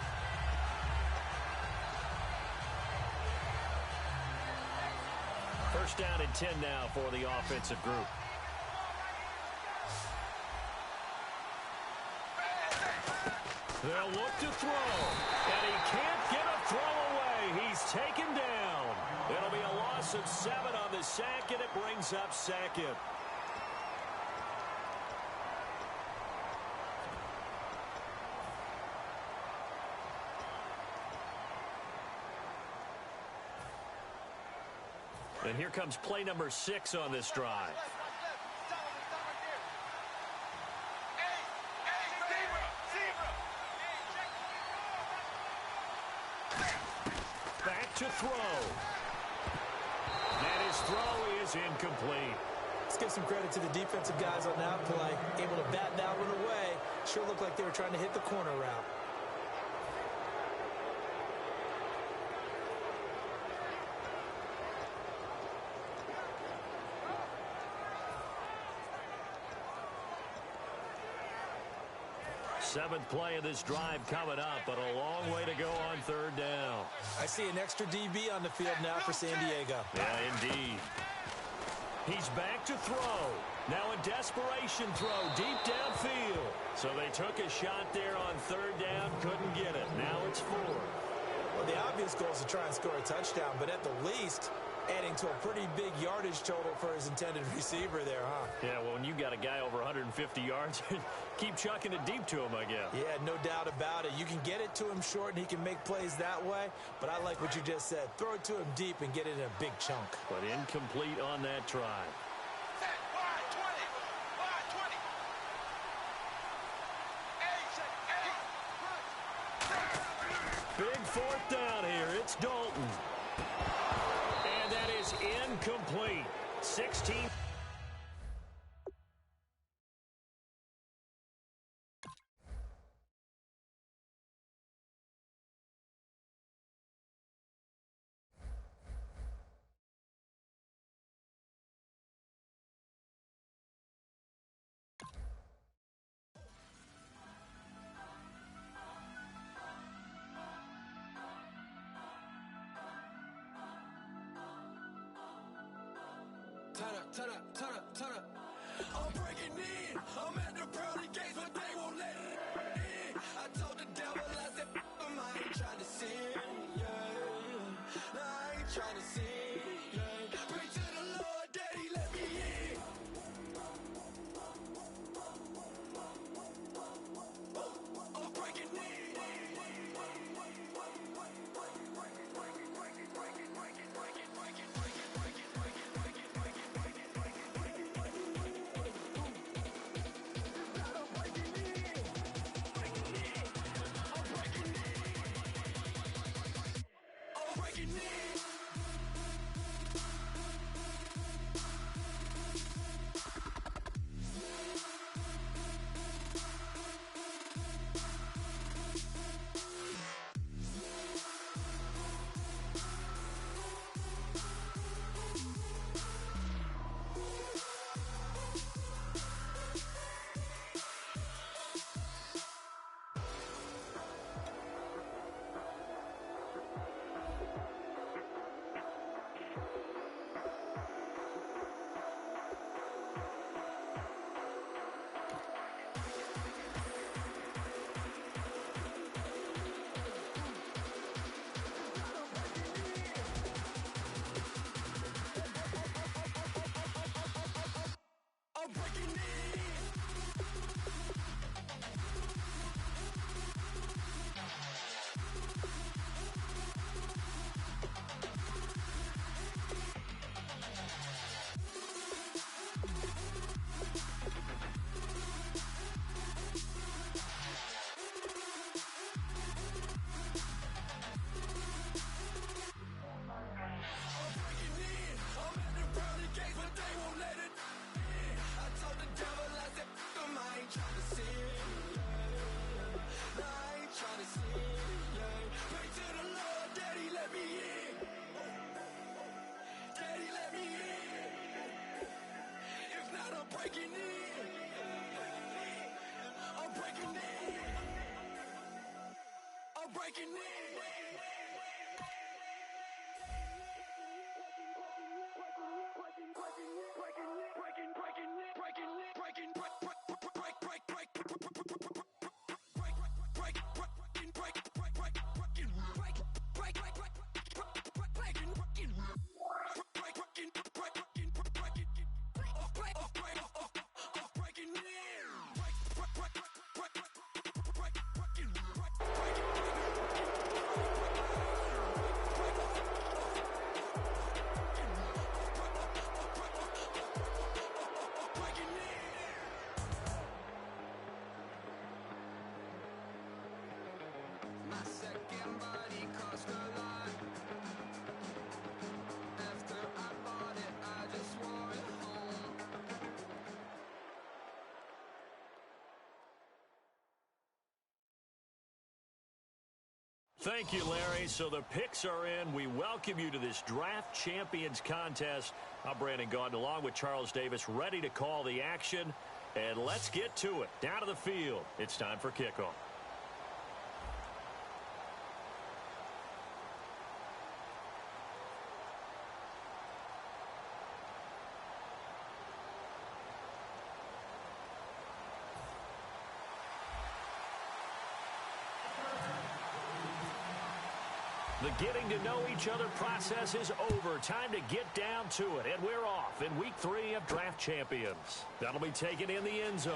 First down and 10 now for the offensive group. They'll look to throw, and he can't get a throw away. He's taken down. It'll be a loss of 7 on the sack, and it brings up second. And here comes play number 6 on this drive. Back to throw. And his throw is incomplete. Let's give some credit to the defensive guys on that play. Able to bat that one away. Sure looked like they were trying to hit the corner route. Seventh play of this drive coming up, but a long way to go on third down. I see an extra DB on the field now for San Diego. Yeah, indeed. He's back to throw. Now a desperation throw deep downfield. So they took a shot there on third down, couldn't get it. Now it's 4. Well, the obvious goal is to try and score a touchdown, but at the least, adding to a pretty big yardage total for his intended receiver there, huh? Yeah, well, when you got a guy over 150 yards, keep chucking it deep to him, I guess. Yeah, no doubt about it. You can get it to him short, and he can make plays that way, but I like what you just said. Throw it to him deep and get it in a big chunk. But incomplete on that try. Big fourth down here. It's Dalton. And that is incomplete. 16. Turn up. I'm breaking in. I'm at the pearly gates, but they won't let it in. I told the devil, I said, him, I ain't trying to sin, yeah. No, I ain't trying to sin, yeah. Pray to the Lord that he let me in. I'm breaking in. breaking in. I'm breaking in. I'm breaking in. My second body cost a lot. After I bought it, I just wore it home. Thank you, Larry. So the picks are in. We welcome you to this Draft Champions contest. I'm Brandon Gaudin along with Charles Davis, ready to call the action. And let's get to it. Down to the field. It's time for kickoff. The getting to know each other process is over. Time to get down to it. And we're off in week 3 of Draft Champions. That'll be taken in the end zone.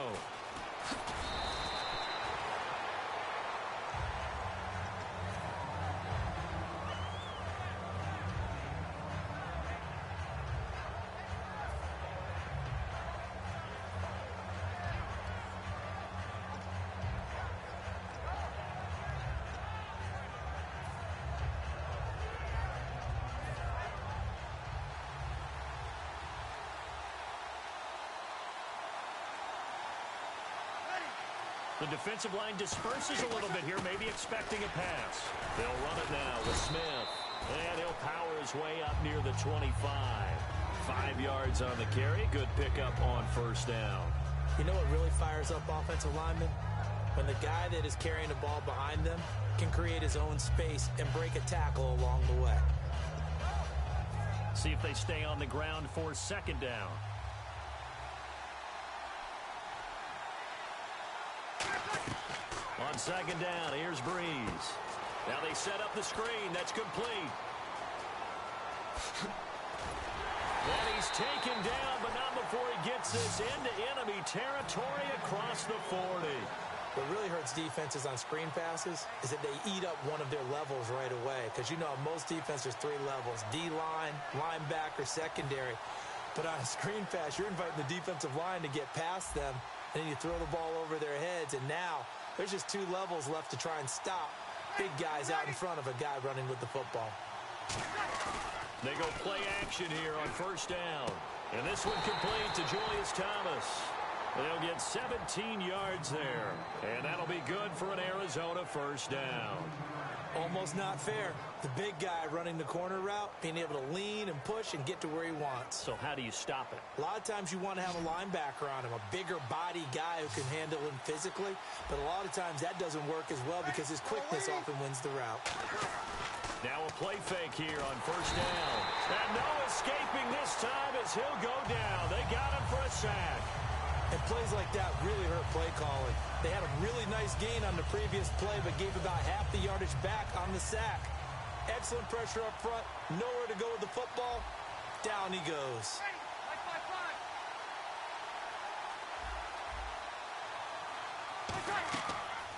The defensive line disperses a little bit here, maybe expecting a pass. They'll run it now with Smith. And he'll power his way up near the 25. 5 yards on the carry. Good pickup on first down. You know what really fires up offensive linemen? When the guy that is carrying the ball behind them can create his own space and break a tackle along the way. See if they stay on the ground for second down. On second down, here's Breeze. Now they set up the screen. That's complete. And he's taken down, but not before he gets this into enemy territory across the 40. What really hurts defenses on screen passes is that they eat up one of their levels right away. Because, you know, most defenses, 3 levels. D-line, linebacker, secondary. But on a screen pass, you're inviting the defensive line to get past them, and then you throw the ball over their heads, and now there's just 2 levels left to try and stop big guys out in front of a guy running with the football. They go play action here on first down. And this one complete to Julius Thomas. They'll get 17 yards there. And that'll be good for an Arizona first down. Almost not fair. The big guy running the corner route, being able to lean and push and get to where he wants. So how do you stop it? A lot of times you want to have a linebacker on him, a bigger body guy who can handle him physically. But a lot of times that doesn't work as well because his quickness often wins the route. Now a play fake here on first down. And no escaping this time as he'll go down. They got him for a sack. And plays like that really hurt play calling. They had a really nice gain on the previous play, but gave about half the yardage back on the sack. Excellent pressure up front. Nowhere to go with the football. Down he goes.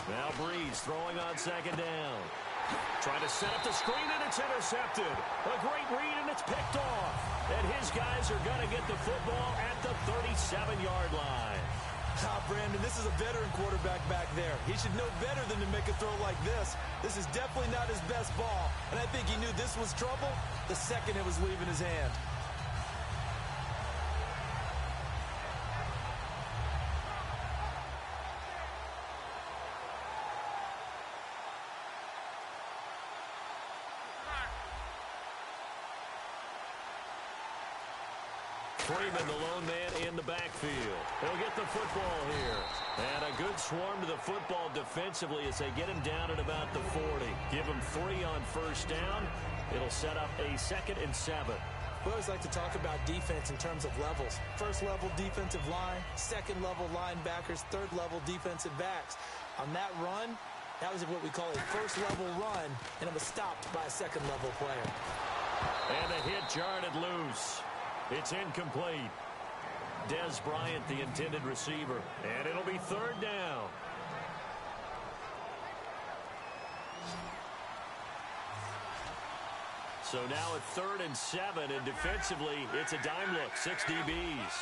Now Breeze throwing on second down. Trying to set up the screen, and it's intercepted. A great read, and it's picked off. And his guys are going to get the football at the 37-yard line. Brandon, this is a veteran quarterback back there. He should know better than to make a throw like this. This is definitely not his best ball, and I think he knew this was trouble the second it was leaving his hand. Freeman, the lone man in the backfield. He'll get the football here. And a good swarm to the football defensively as they get him down at about the 40. Give him 3 on first down. It'll set up a 2nd and 7. We always like to talk about defense in terms of levels. First level defensive line, second level linebackers, third level defensive backs. On that run, that was what we call a first level run, and it was stopped by a second level player. And the hit jarred it loose. It's incomplete. Dez Bryant, the intended receiver. And it'll be 3rd down. So now at 3rd and 7, and defensively, it's a dime look. 6 DBs.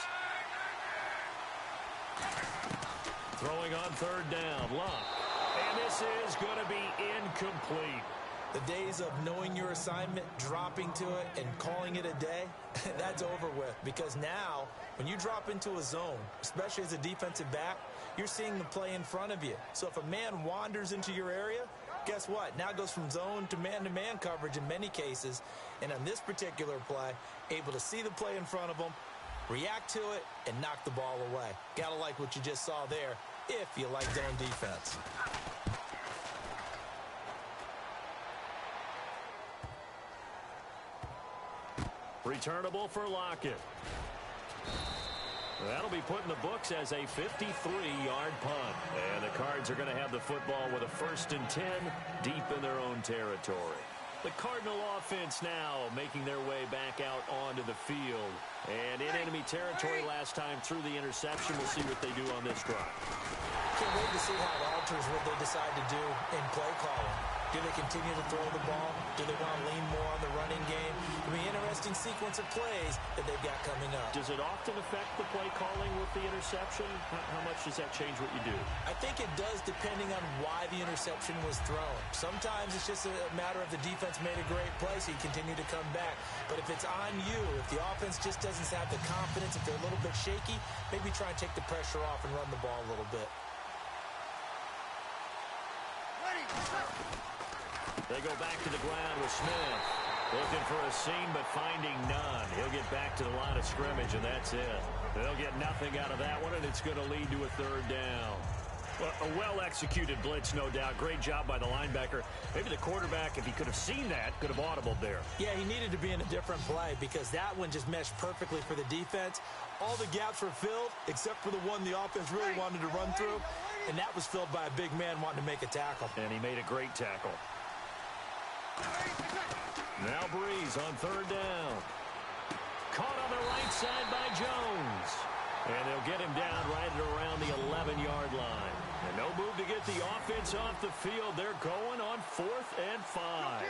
Throwing on 3rd down. Luck. And this is going to be incomplete. The days of knowing your assignment, dropping to it, and calling it a day, that's over with. Because now, when you drop into a zone, especially as a defensive back, you're seeing the play in front of you. So if a man wanders into your area, guess what? Now it goes from zone to man coverage in many cases. And on this particular play, able to see the play in front of him, react to it, and knock the ball away. Gotta like what you just saw there if you like zone defense. Returnable for Lockett. That'll be put in the books as a 53-yard punt. And the Cards are going to have the football with a 1st and 10 deep in their own territory. The Cardinal offense now making their way back out onto the field. And in enemy territory last time through the interception. We'll see what they do on this drive. Can't wait to see how it alters what they decide to do in play calling. Do they continue to throw the ball? Do they want to lean more on the running game? It'll be an interesting sequence of plays that they've got coming up. Does it often affect the play calling with the interception? How much does that change what you do? I think it does depending on why the interception was thrown. Sometimes it's just a matter of the defense made a great play, so you continue to come back. But if it's on you, if the offense just doesn't have the confidence, if they're a little bit shaky, maybe try and take the pressure off and run the ball a little bit. They go back to the ground with Smith. Looking for a seam, but finding none. He'll get back to the line of scrimmage, and that's it. They'll get nothing out of that one, and it's going to lead to a 3rd down. Well, a well-executed blitz, no doubt. Great job by the linebacker. Maybe the quarterback, if he could have seen that, could have audibled there. Yeah, he needed to be in a different play because that one just meshed perfectly for the defense. All the gaps were filled except for the one the offense really wanted to run through, and that was filled by a big man wanting to make a tackle. And he made a great tackle. Now Breeze on 3rd down. Caught on the right side by Jones. And they'll get him down right at around the 11-yard line. And no move to get the offense off the field. They're going on 4th and 5.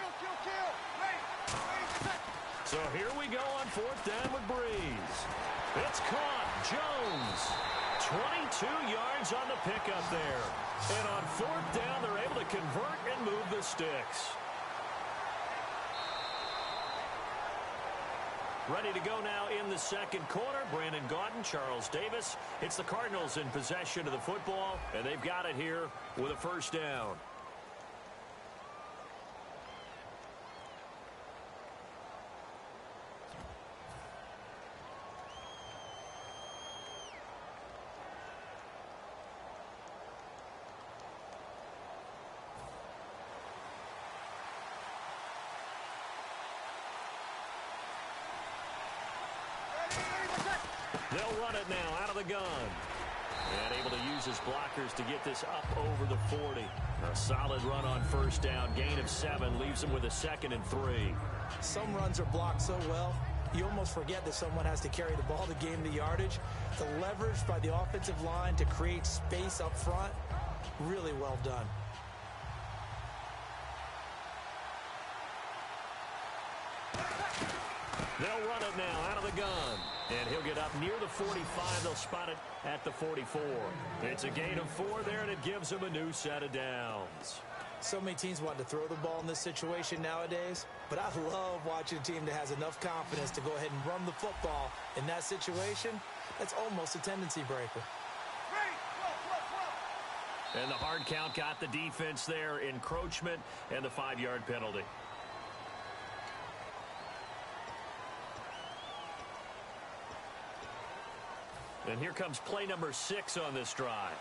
So here we go on 4th down with Breeze. It's caught. Jones. 22 yards on the pickup there. And on 4th down, they're able to convert and move the sticks. Ready to go now in the 2nd quarter. Brandon Gaudin, Charles Davis. It's the Cardinals in possession of the football, and they've got it here with a 1st down. They'll run it now out of the gun. And able to use his blockers to get this up over the 40. A solid run on 1st down. Gain of 7 leaves him with a 2nd and 3. Some runs are blocked so well, you almost forget that someone has to carry the ball to gain the yardage. The leverage by the offensive line to create space up front, really well done. They'll run it now out of the gun. And he'll get up near the 45. They'll spot it at the 44. It's a gain of 4 there, and it gives them a new set of downs. So many teams want to throw the ball in this situation nowadays, but I love watching a team that has enough confidence to go ahead and run the football in that situation. That's almost a tendency breaker. And the hard count got the defense there. Encroachment and the 5-yard penalty. And here comes play number 6 on this drive.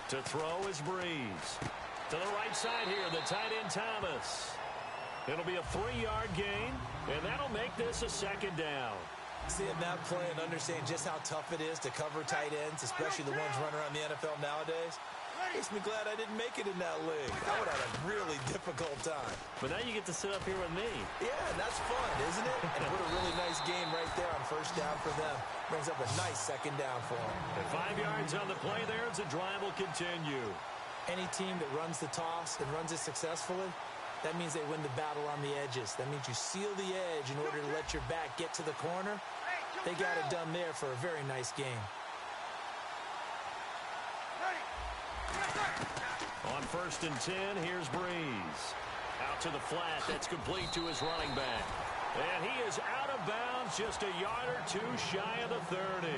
To throw is Breeze. To the right side here, the tight end Thomas. It'll be a 3-yard gain, and that'll make this a second down. Seeing that play and understand just how tough it is to cover tight ends, especially the ones running around the NFL nowadays, makes me glad I didn't make it in that league. I would have had a really difficult time. But now you get to sit up here with me. Yeah, and that's fun, isn't it? And what a really nice game right there on first down for them. Brings up a nice second down for them. And 5 yards on the play there as the drive will continue. Any team that runs the toss and runs it successfully, that means they win the battle on the edges. That means you seal the edge in order to let your back get to the corner. They got it done there for a very nice game. On 1st and 10, here's Breeze. Out to the flat. That's complete to his running back. And he is out of bounds, just a yard or two shy of the 30.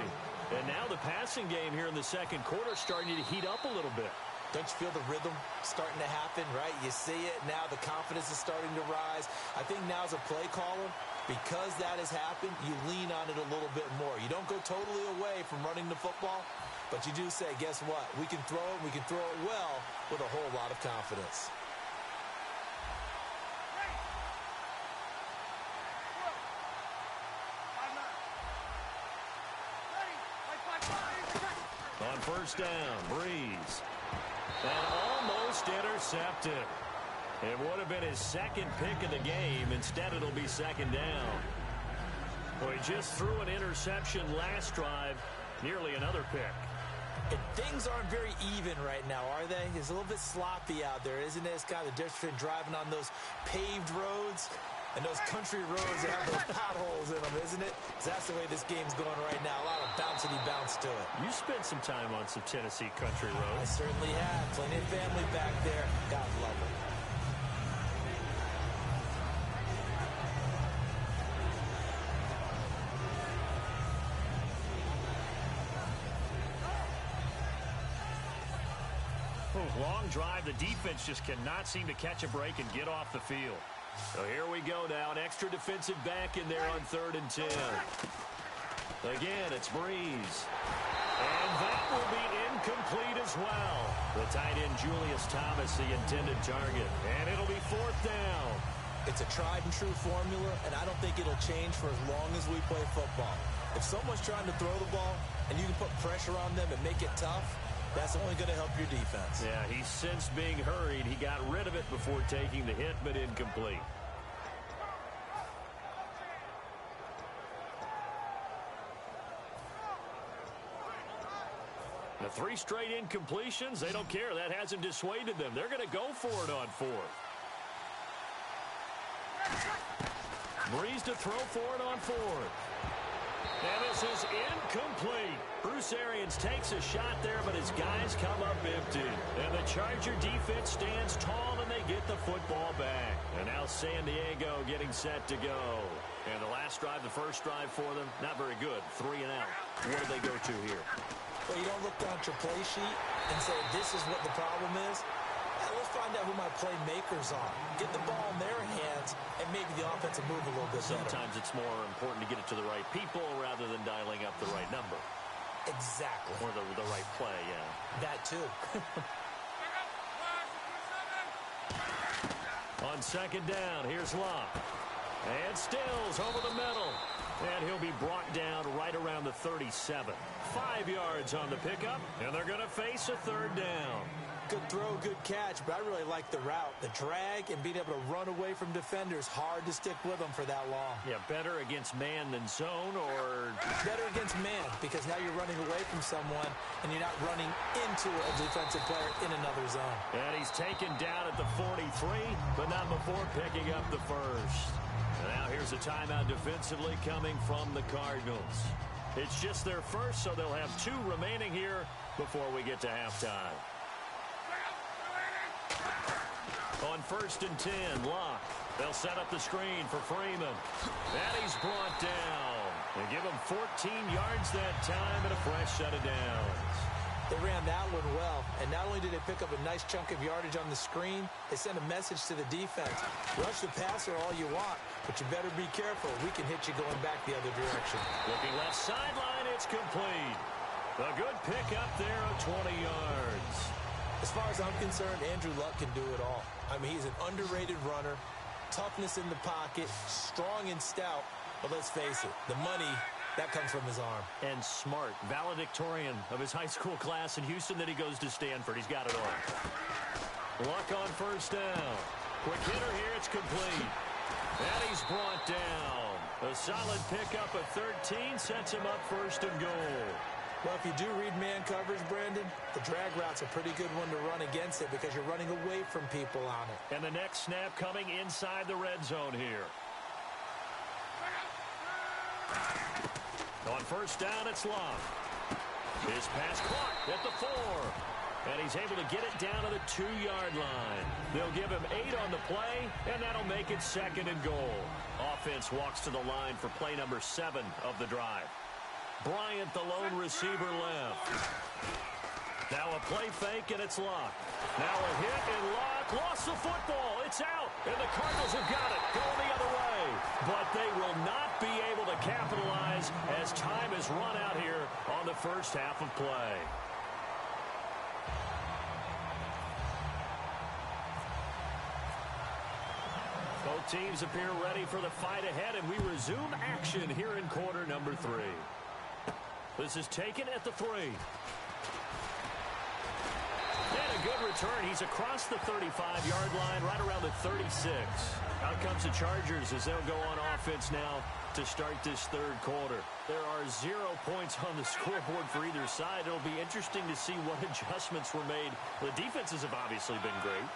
And now the passing game here in the second quarter starting to heat up a little bit. Don't you feel the rhythm starting to happen, right? You see it now. The confidence is starting to rise. I think now as a play caller, because that has happened, you lean on it a little bit more. You don't go totally away from running the football, but you do say, guess what? We can throw it. We can throw it well with a whole lot of confidence. On 1st down, Breeze. And almost intercepted. It would have been his second pick of the game. Instead, it'll be second down. Well, he just threw an interception last drive. Nearly another pick. And things aren't very even right now, are they? It's a little bit sloppy out there, isn't it? It's kind of the difference between driving on those paved roads and those country roads that have those potholes in them, isn't it? That's the way this game's going right now. A lot of bouncy bounce to it. You spent some time on some Tennessee country I roads. certainly have. Plenty of family back there. God love it. Long drive. The defense just cannot seem to catch a break and get off the field. So here we go now. An extra defensive back in there on 3rd and 10. Again, it's Breeze. And that will be incomplete as well. The tight end Julius Thomas, the intended target. And it'll be 4th down. It's a tried and true formula, and I don't think it'll change for as long as we play football. If someone's trying to throw the ball and you can put pressure on them and make it tough, that's only going to help your defense. Yeah, he's since being hurried. He got rid of it before taking the hit, but incomplete. The 3 straight incompletions, they don't care. That hasn't dissuaded them. They're going to go for it on 4th. Breeze to throw for it on 4th. And this is incomplete. Bruce Arians takes a shot there, but his guys come up empty. And the Charger defense stands tall, and they get the football back. And now San Diego getting set to go. And the last drive, the first drive for them, not very good. 3 and out. What do they go to here? Well, you don't look down at your play sheet and say, this is what the problem is. Let's find out who my playmakers are. Get the ball in their hands and maybe the offense will move a little bit better. Sometimes it's more important to get it to the right people rather than dialing up the right number. Exactly. Or the right play, yeah. That too. On 2nd down, here's Locke. And Stills over the middle. And he'll be brought down right around the 37. 5 yards on the pickup, and they're going to face a 3rd down. Good throw, good catch, but I really like the route. The drag and being able to run away from defenders, hard to stick with them for that long. Yeah, better against man than zone, or... Better against man, because now you're running away from someone, and you're not running into a defensive player in another zone. And he's taken down at the 43, but not before picking up the first. And now here's a timeout defensively coming from the Cardinals. It's just their first, so they'll have 2 remaining here before we get to halftime. On 1st and 10, Locke. They'll set up the screen for Freeman. And he's brought down. They give him 14 yards that time and a fresh set of downs. They ran that one well, and not only did they pick up a nice chunk of yardage on the screen, they sent a message to the defense. Rush the passer all you want, but you better be careful. We can hit you going back the other direction. Looking left sideline, it's complete. A good pickup there of 20 yards. As far as I'm concerned, Andrew Luck can do it all. I mean, he's an underrated runner, toughness in the pocket, strong and stout, but let's face it, the money, that comes from his arm. And smart, valedictorian of his high school class in Houston, then he goes to Stanford. He's got it all. Luck on first down. Quick hitter here, it's complete. And he's brought down. A solid pickup of 13 sets him up first and goal. Well, if you do read man coverage, Brandon, the drag route's a pretty good one to run against it because you're running away from people on it. And the next snap coming inside the red zone here. On first down, it's Love. His pass caught at the 4. And he's able to get it down to the 2-yard line. They'll give him 8 on the play, and that'll make it second and goal. Offense walks to the line for play number 7 of the drive. Bryant, the lone receiver, left. Now a play fake, and it's Luck. Now a hit, and Luck lost the football. It's out, and the Cardinals have got it going the other way. But they will not be able to capitalize as time has run out here on the first half of play. Both teams appear ready for the fight ahead, and we resume action here in quarter number 3. This is taken at the 3. And a good return. He's across the 35-yard line, right around the 36. Out comes the Chargers as they'll go on offense now to start this third quarter. There are 0 points on the scoreboard for either side. It'll be interesting to see what adjustments were made. The defenses have obviously been great.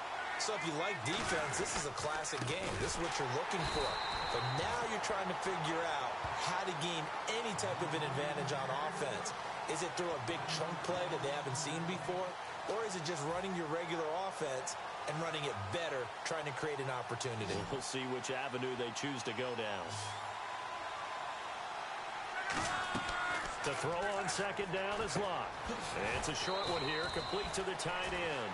So if you like defense, this is a classic game. This is what you're looking for. But now you're trying to figure out how to gain any type of an advantage on offense. Is it through a big chunk play that they haven't seen before? Or is it just running your regular offense and running it better, trying to create an opportunity? We'll see which avenue they choose to go down. The throw on second down is Luck. It's a short one here, complete to the tight end.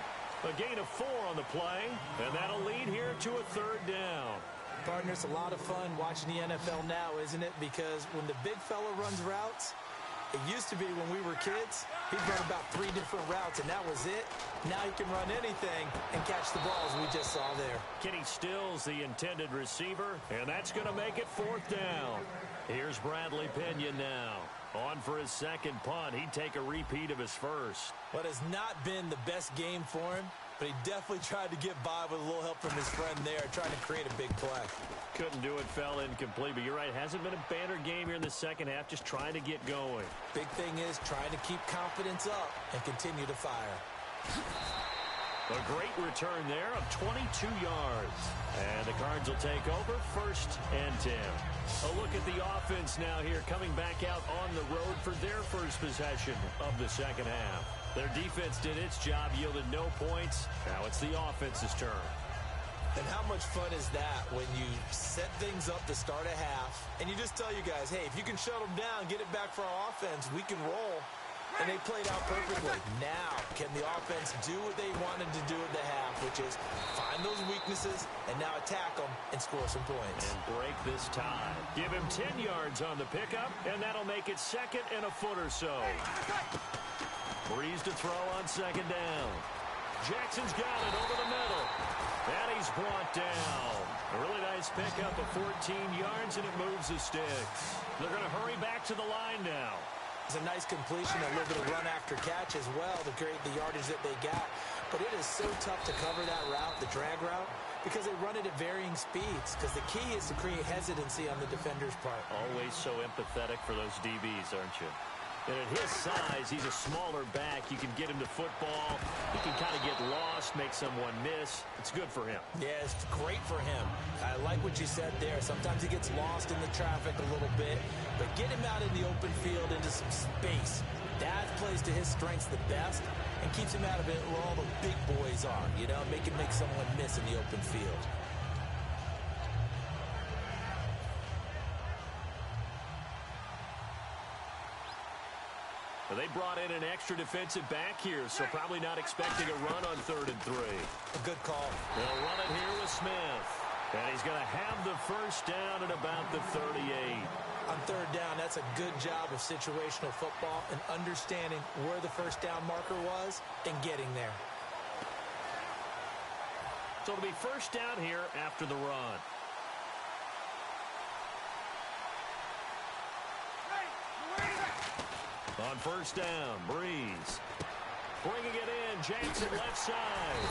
A gain of 4 on the play, and that'll lead here to a third down. Partner, it's a lot of fun watching the NFL now, isn't it? Because when the big fella runs routes, it used to be when we were kids, he'd run about 3 different routes, and that was it. Now he can run anything and catch the balls we just saw there. Kenny Stills, the intended receiver, and that's going to make it 4th down. Here's Bradley Pinion now. On for his second punt. He'd take a repeat of his first. What has not been the best game for him, but he definitely tried to get by with a little help from his friend there, trying to create a big play. Couldn't do it, fell incomplete, but you're right, hasn't been a banner game here in the second half, just trying to get going. Big thing is trying to keep confidence up and continue to fire. A great return there of 22 yards. And the Cards will take over 1st and 10. A look at the offense now here, coming back out on the road for their first possession of the second half. Their defense did its job, yielded no points. Now it's the offense's turn. And how much fun is that when you set things up to start a half, and you just tell you guys, hey, if you can shut them down, get it back for our offense, we can roll. And they played out perfectly. Now, can the offense do what they wanted to do at the half, which is find those weaknesses and now attack them and score some points. And break this tie. Give him 10 yards on the pickup, and that'll make it 2nd and a foot or so. Breeze to throw on second down. Jackson's got it over the middle. And he's brought down. A really nice pickup of 14 yards, and it moves the sticks. They're going to hurry back to the line now. It's a nice completion, a little bit of run after catch as well to create the yardage that they got. But it is so tough to cover that route, the drag route, because they run it at varying speeds. Because the key is to create hesitancy on the defender's part. Always so empathetic for those DBs, aren't you? And at his size, he's a smaller back. You can get him to football. He can kind of get lost, make someone miss. It's good for him. Yeah, it's great for him. I like what you said there. Sometimes he gets lost in the traffic a little bit, but get him out in the open field into some space. That plays to his strengths the best and keeps him out of it where all the big boys are, you know, make someone miss in the open field. They brought in an extra defensive back here, so probably not expecting a run on 3rd and 3. A good call. They'll run it here with Smith. And he's going to have the first down at about the 38. On 3rd down, that's a good job of situational football and understanding where the first down marker was and getting there. So it'll be first down here after the run. On first down, Breeze. Bringing it in, Jackson left side.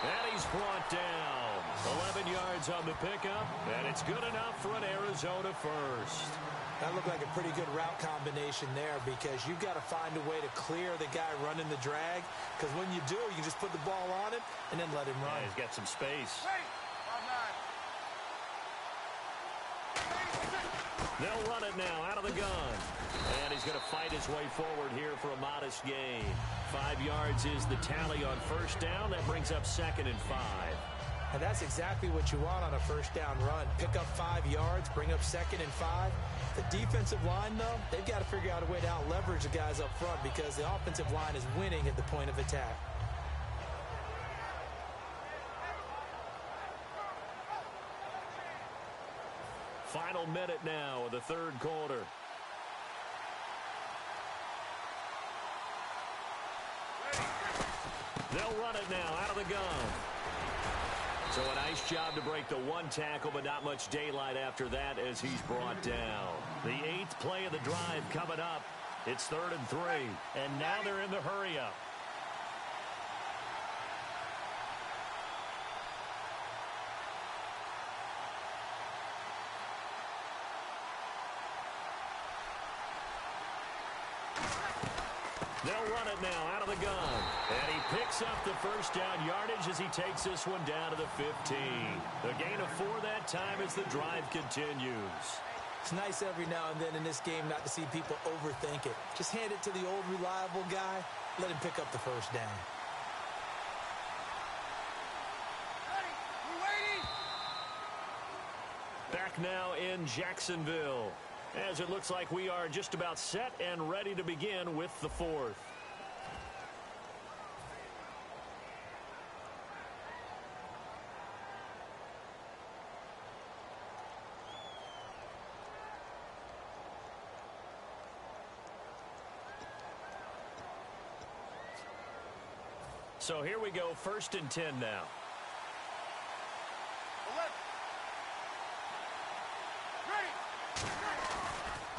And he's brought down. 11 yards on the pickup, and it's good enough for an Arizona first. That looked like a pretty good route combination there because you've got to find a way to clear the guy running the drag, because when you do, you just put the ball on him and then let him run. Yeah, he's got some space. They'll run it now out of the gun. And he's going to fight his way forward here for a modest gain. 5 yards is the tally on first down. That brings up 2nd and 5. And that's exactly what you want on a first down run. Pick up 5 yards, bring up 2nd and 5. The defensive line, though, they've got to figure out a way to out-leverage the guys up front because the offensive line is winning at the point of attack. Final minute now of the 3rd quarter. They'll run it now out of the gun. So a nice job to break the 1 tackle, but not much daylight after that as he's brought down. The 8th play of the drive coming up. It's 3rd and 3, and now they're in the hurry-up. They'll run it now out of the gun. And he picks up the first down yardage as he takes this one down to the 15. The gain of 4 that time as the drive continues. It's nice every now and then in this game not to see people overthink it. Just hand it to the old reliable guy. Let him pick up the first down. Back now in Jacksonville, as it looks like we are just about set and ready to begin with the 4th. So here we go, 1st and 10 now.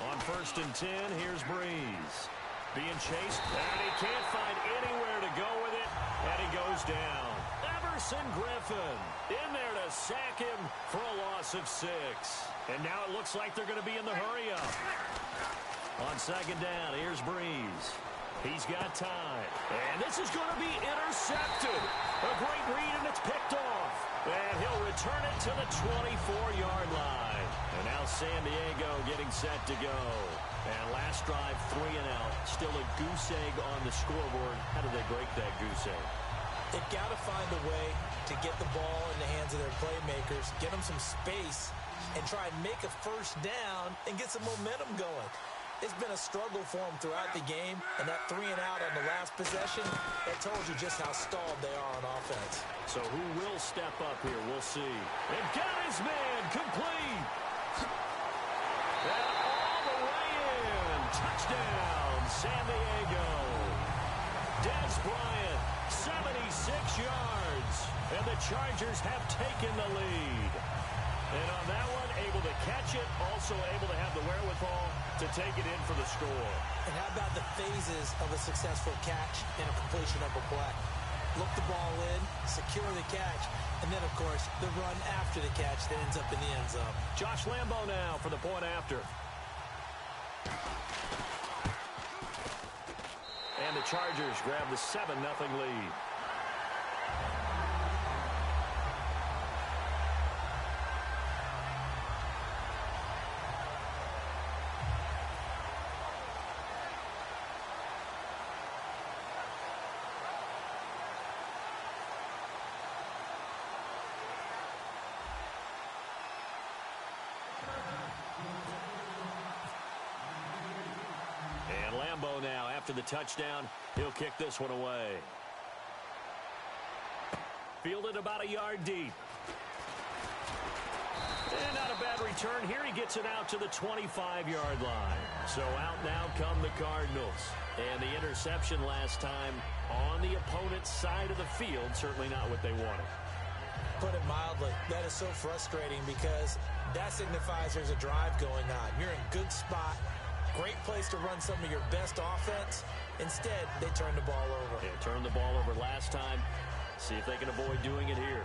On 1st and 10, here's Breeze. Being chased, and he can't find anywhere to go with it, and he goes down. Everson Griffin in there to sack him for a loss of 6. And now it looks like they're going to be in the hurry-up. On 2nd down, here's Breeze. He's got time. And this is going to be intercepted. A great read, and it's picked off. And he'll return it to the 24-yard line. And now San Diego getting set to go. And last drive, 3 and out. Still a goose egg on the scoreboard. How do they break that goose egg? They've got to find a way to get the ball in the hands of their playmakers, get them some space, and try and make a first down and get some momentum going. It's been a struggle for them throughout the game, and that 3 and out on the last possession, that told you just how stalled they are on offense. So who will step up here? We'll see. And got his man complete. And all the way in. Touchdown, San Diego. Dez Bryant, 76 yards. And the Chargers have taken the lead. And on that one, able to catch it, also able to have the wherewithal to take it in for the score. And how about the phases of a successful catch and a completion of a play? Look the ball in, secure the catch, and then, of course, the run after the catch that ends up in the end zone. Josh Lambo now for the point after. And the Chargers grab the 7-0 lead. elbow now. After the touchdown, he'll kick this one away. Fielded about a yard deep. And not a bad return here. He gets it out to the 25-yard line. So out now come the Cardinals. And the interception last time on the opponent's side of the field, certainly not what they wanted. Put it mildly, that is so frustrating because that signifies there's a drive going on. You're in a good spot, great place to run some of your best offense. Instead, they turn the ball over. Yeah, turned the ball over last time. See if they can avoid doing it here.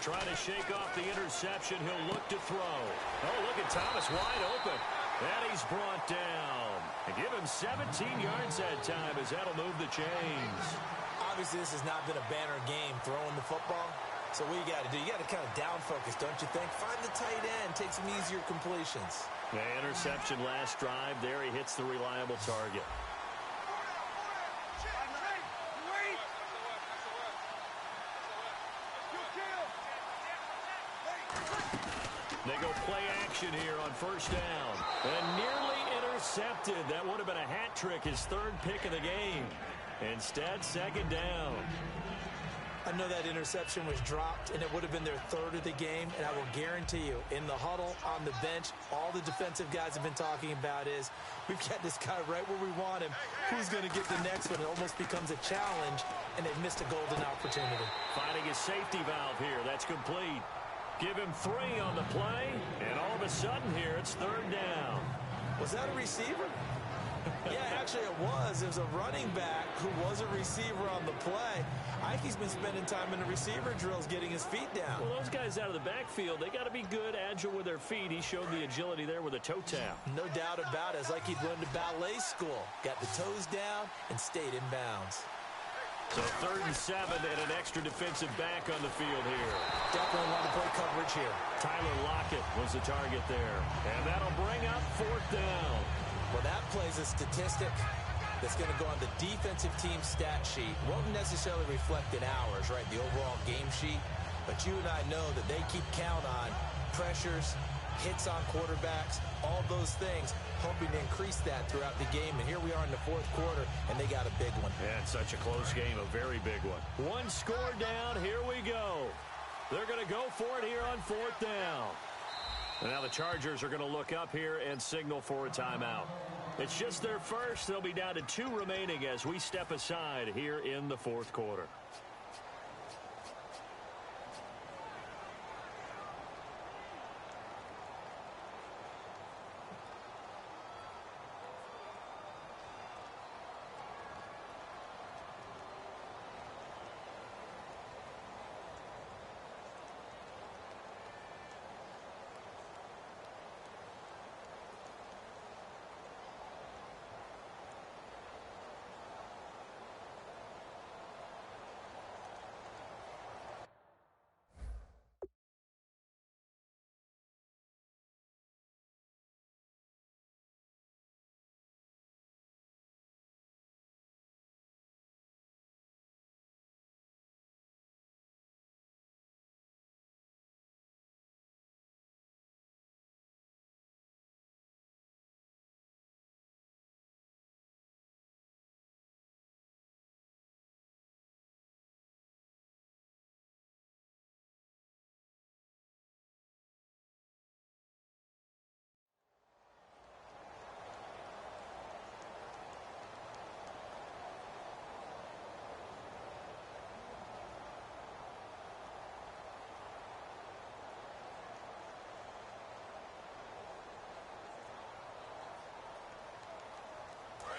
Trying to shake off the interception. He'll look to throw. Oh, look at Thomas wide open. And he's brought down. And give him 17 yards that time as that'll move the chains. Obviously, this has not been a banner game throwing the football. So what you got to do, you got to kind of down focus, don't you think? Find the tight end, take some easier completions. The interception last drive. There he hits the reliable target. They go play action here on first down. And nearly intercepted. That would have been a hat trick, his third pick of the game. Instead, second down. I know that interception was dropped, and it would have been their third of the game. And I will guarantee you, in the huddle, on the bench, all the defensive guys have been talking about is, we've got this guy right where we want him. Who's going to get the next one? It almost becomes a challenge, and they've missed a golden opportunity. Finding his safety valve here. That's complete. Give him 3 on the play, and all of a sudden here, it's third down. Was that a receiver? Yeah, actually it was. It was a running back who was a receiver on the play. Ike's been spending time in the receiver drills getting his feet down. Well, those guys out of the backfield, they got to be good, agile with their feet. He showed the agility there with a toe tap. No doubt about it. It's like he'd run to ballet school. Got the toes down and stayed in bounds. So 3rd and 7 and an extra defensive back on the field here. Definitely want to play coverage here. Tyler Lockett was the target there. And that'll bring up 4th down. Well, that plays a statistic that's going to go on the defensive team stat sheet. Won't necessarily reflect in ours, right, the overall game sheet. But you and I know that they keep count on pressures, hits on quarterbacks, all those things, hoping to increase that throughout the game. And here we are in the 4th quarter, and they got a big one. Yeah, it's such a close game, a very big one. 1 score down, here we go. They're going to go for it here on 4th down. And now the Chargers are going to look up here and signal for a timeout. It's just their first. They'll be down to 2 remaining as we step aside here in the 4th quarter.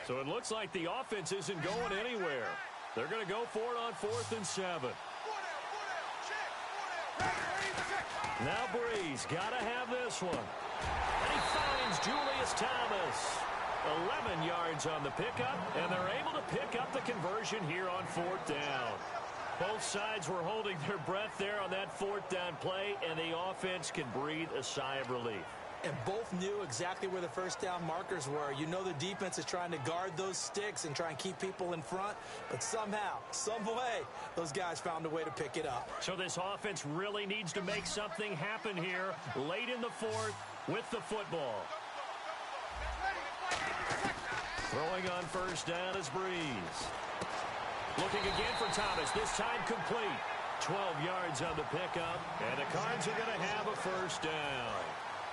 So it looks like the offense isn't going anywhere. They're going to go for it on 4th and 7. Now Breeze got to have this one. And he finds Julius Thomas. 11 yards on the pickup, and they're able to pick up the conversion here on 4th down. Both sides were holding their breath there on that 4th down play, and the offense can breathe a sigh of relief. And both knew exactly where the first down markers were. You know the defense is trying to guard those sticks and try and keep people in front, but somehow, some way, those guys found a way to pick it up. So this offense really needs to make something happen here late in the 4th with the football. Throwing on first down is Breeze. Looking again for Thomas, this time complete. 12 yards on the pickup, and the Cards are going to have a first down.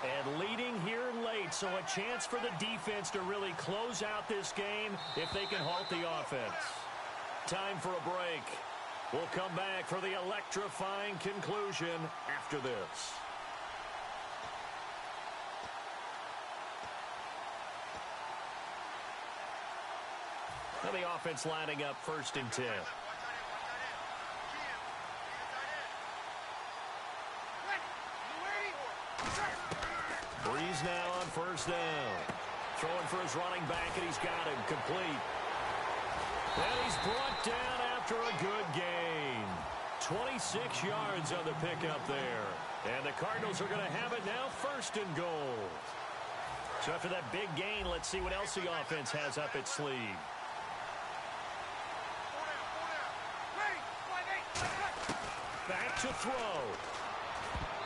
And leading here late, so a chance for the defense to really close out this game if they can halt the offense. Time for a break. We'll come back for the electrifying conclusion after this. Now the offense lining up 1st and 10. Breeze now on first down. Throwing for his running back, and he's got him complete. And he's brought down after a good gain. 26 yards on the pickup there. And the Cardinals are going to have it now 1st and goal. So after that big gain, let's see what else the offense has up its sleeve. Back to throw.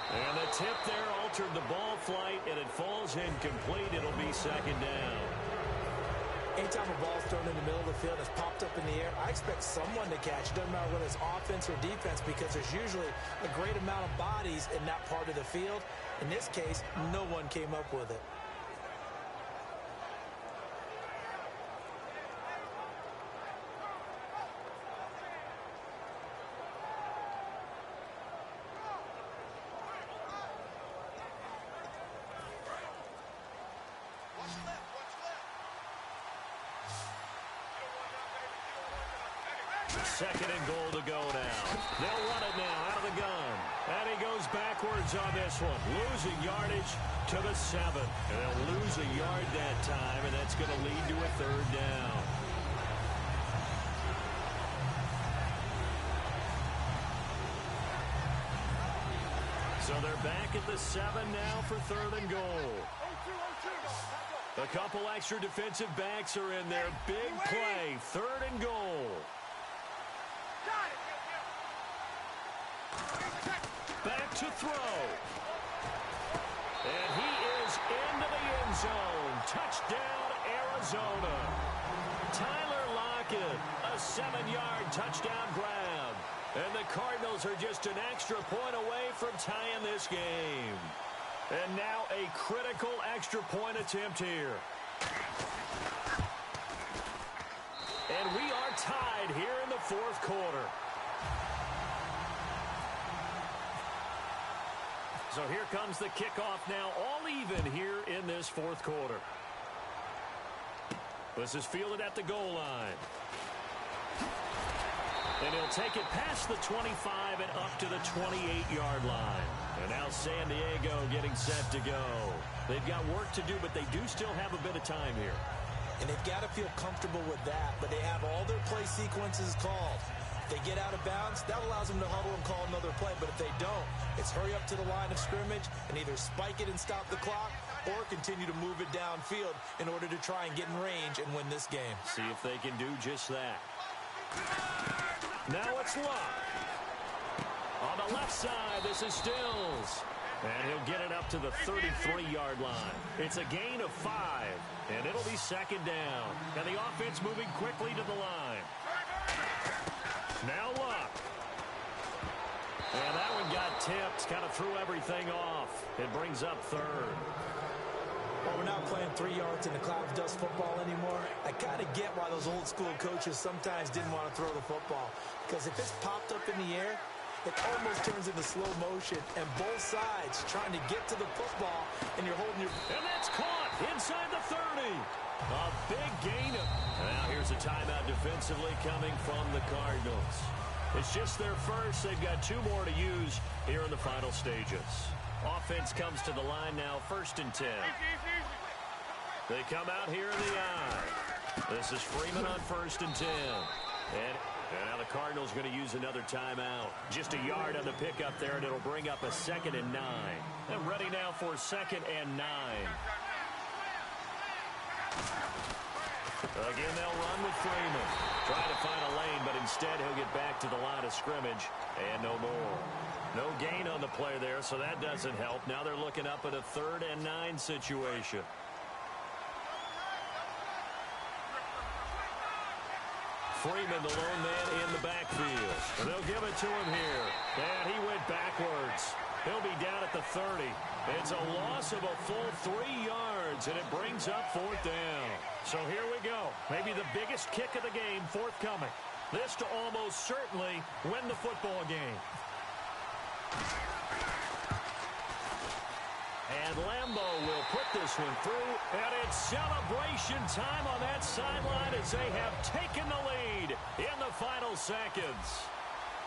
And the tip there altered the ball flight, and it falls incomplete. It'll be 2nd down. Anytime a ball's thrown in the middle of the field and it's popped up in the air, I expect someone to catch. It doesn't matter whether it's offense or defense, because there's usually a great amount of bodies in that part of the field. In this case, no one came up with it. Second and goal to go now. They'll run it now out of the gun. And he goes backwards on this one. Losing yardage to the 7. And they'll lose a yard that time, and that's going to lead to a 3rd down. So they're back at the 7 now for 3rd and goal. A couple extra defensive backs are in there. Big play. 3rd and goal. Back to throw. And he is into the end zone. Touchdown, Arizona. Tyler Lockett, a 7-yard touchdown grab. And the Cardinals are just an extra point away from tying this game. And now a critical extra point attempt here. And we are tied here in the 4th quarter. So here comes the kickoff now, all even here in this 4th quarter. This is fielded at the goal line. And he'll take it past the 25 and up to the 28-yard line. And now San Diego getting set to go. They've got work to do, but they do still have a bit of time here. And they've got to feel comfortable with that, but they have all their play sequences called. If they get out of bounds, that allows them to huddle and call another play. But if they don't, it's hurry up to the line of scrimmage and either spike it and stop the clock or continue to move it downfield in order to try and get in range and win this game. See if they can do just that. Now it's Luck. On the left side, this is Stills. And he'll get it up to the 33-yard line. It's a gain of 5, and it'll be 2nd down. And the offense moving quickly to the line. Now Luck. And that one got tipped, kind of threw everything off. It brings up 3rd. Well, we're not playing 3 yards in the cloud of dust football anymore. I kind of get why those old school coaches sometimes didn't want to throw the football. Because if it's popped up in the air, it almost turns into slow motion, and both sides trying to get to the football, and you're holding your... And that's caught inside the 30. A big gain. Now here's a timeout defensively coming from the Cardinals. It's just their first. They've got 2 more to use here in the final stages. Offense comes to the line now, 1st and 10. They come out here in the I. This is Freeman on 1st and 10. And now the Cardinals going to use another timeout. Just a yard on the pickup there, and it'll bring up a 2nd and 9. And ready now for 2nd and 9. Again, they'll run with Freeman. Trying to find a lane, but instead he'll get back to the line of scrimmage. And no more. No gain on the play there, so that doesn't help. Now they're looking up at a 3rd and 9 situation. Freeman, the lone man in the backfield. And they'll give it to him here. And he went backwards. He'll be down at the 30. It's a loss of a full 3 yards, and it brings up 4th down. So here we go. Maybe the biggest kick of the game forthcoming. This to almost certainly win the football game. And Lambeau will put this one through, and it's celebration time on that sideline as they have taken the lead in the final seconds.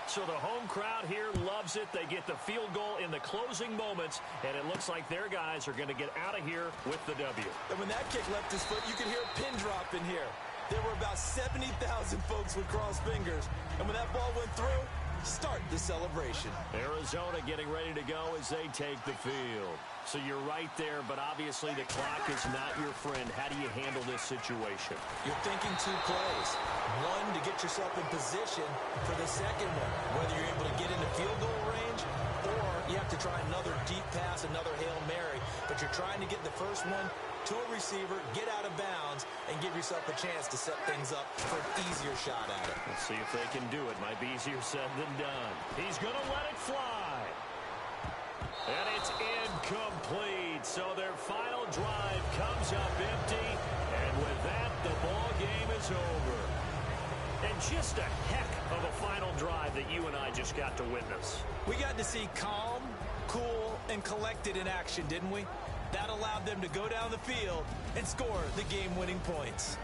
So the home crowd here loves it. They get the field goal in the closing moments, and it looks like their guys are going to get out of here with the W. And when that kick left his foot, you could hear a pin drop in here. There were about 70,000 folks with crossed fingers, and when that ball went through, start the celebration. Arizona getting ready to go as they take the field. So you're right there, but obviously the clock is not your friend. How do you handle this situation? You're thinking 2 plays. One, to get yourself in position for the second one, whether you're able to get into field goal range or you have to try another deep pass, another Hail Mary, but you're trying to get the first one to a receiver, get out of bounds, and give yourself a chance to set things up for an easier shot at it. Let's see if they can do it. Might be easier said than done. He's going to let it fly. And it's incomplete. So their final drive comes up empty. And with that, the ball game is over. And just a heck of a final drive that you and I just got to witness. We got to see calm, cool, and collected in action, didn't we? That allowed them to go down the field and score the game-winning points.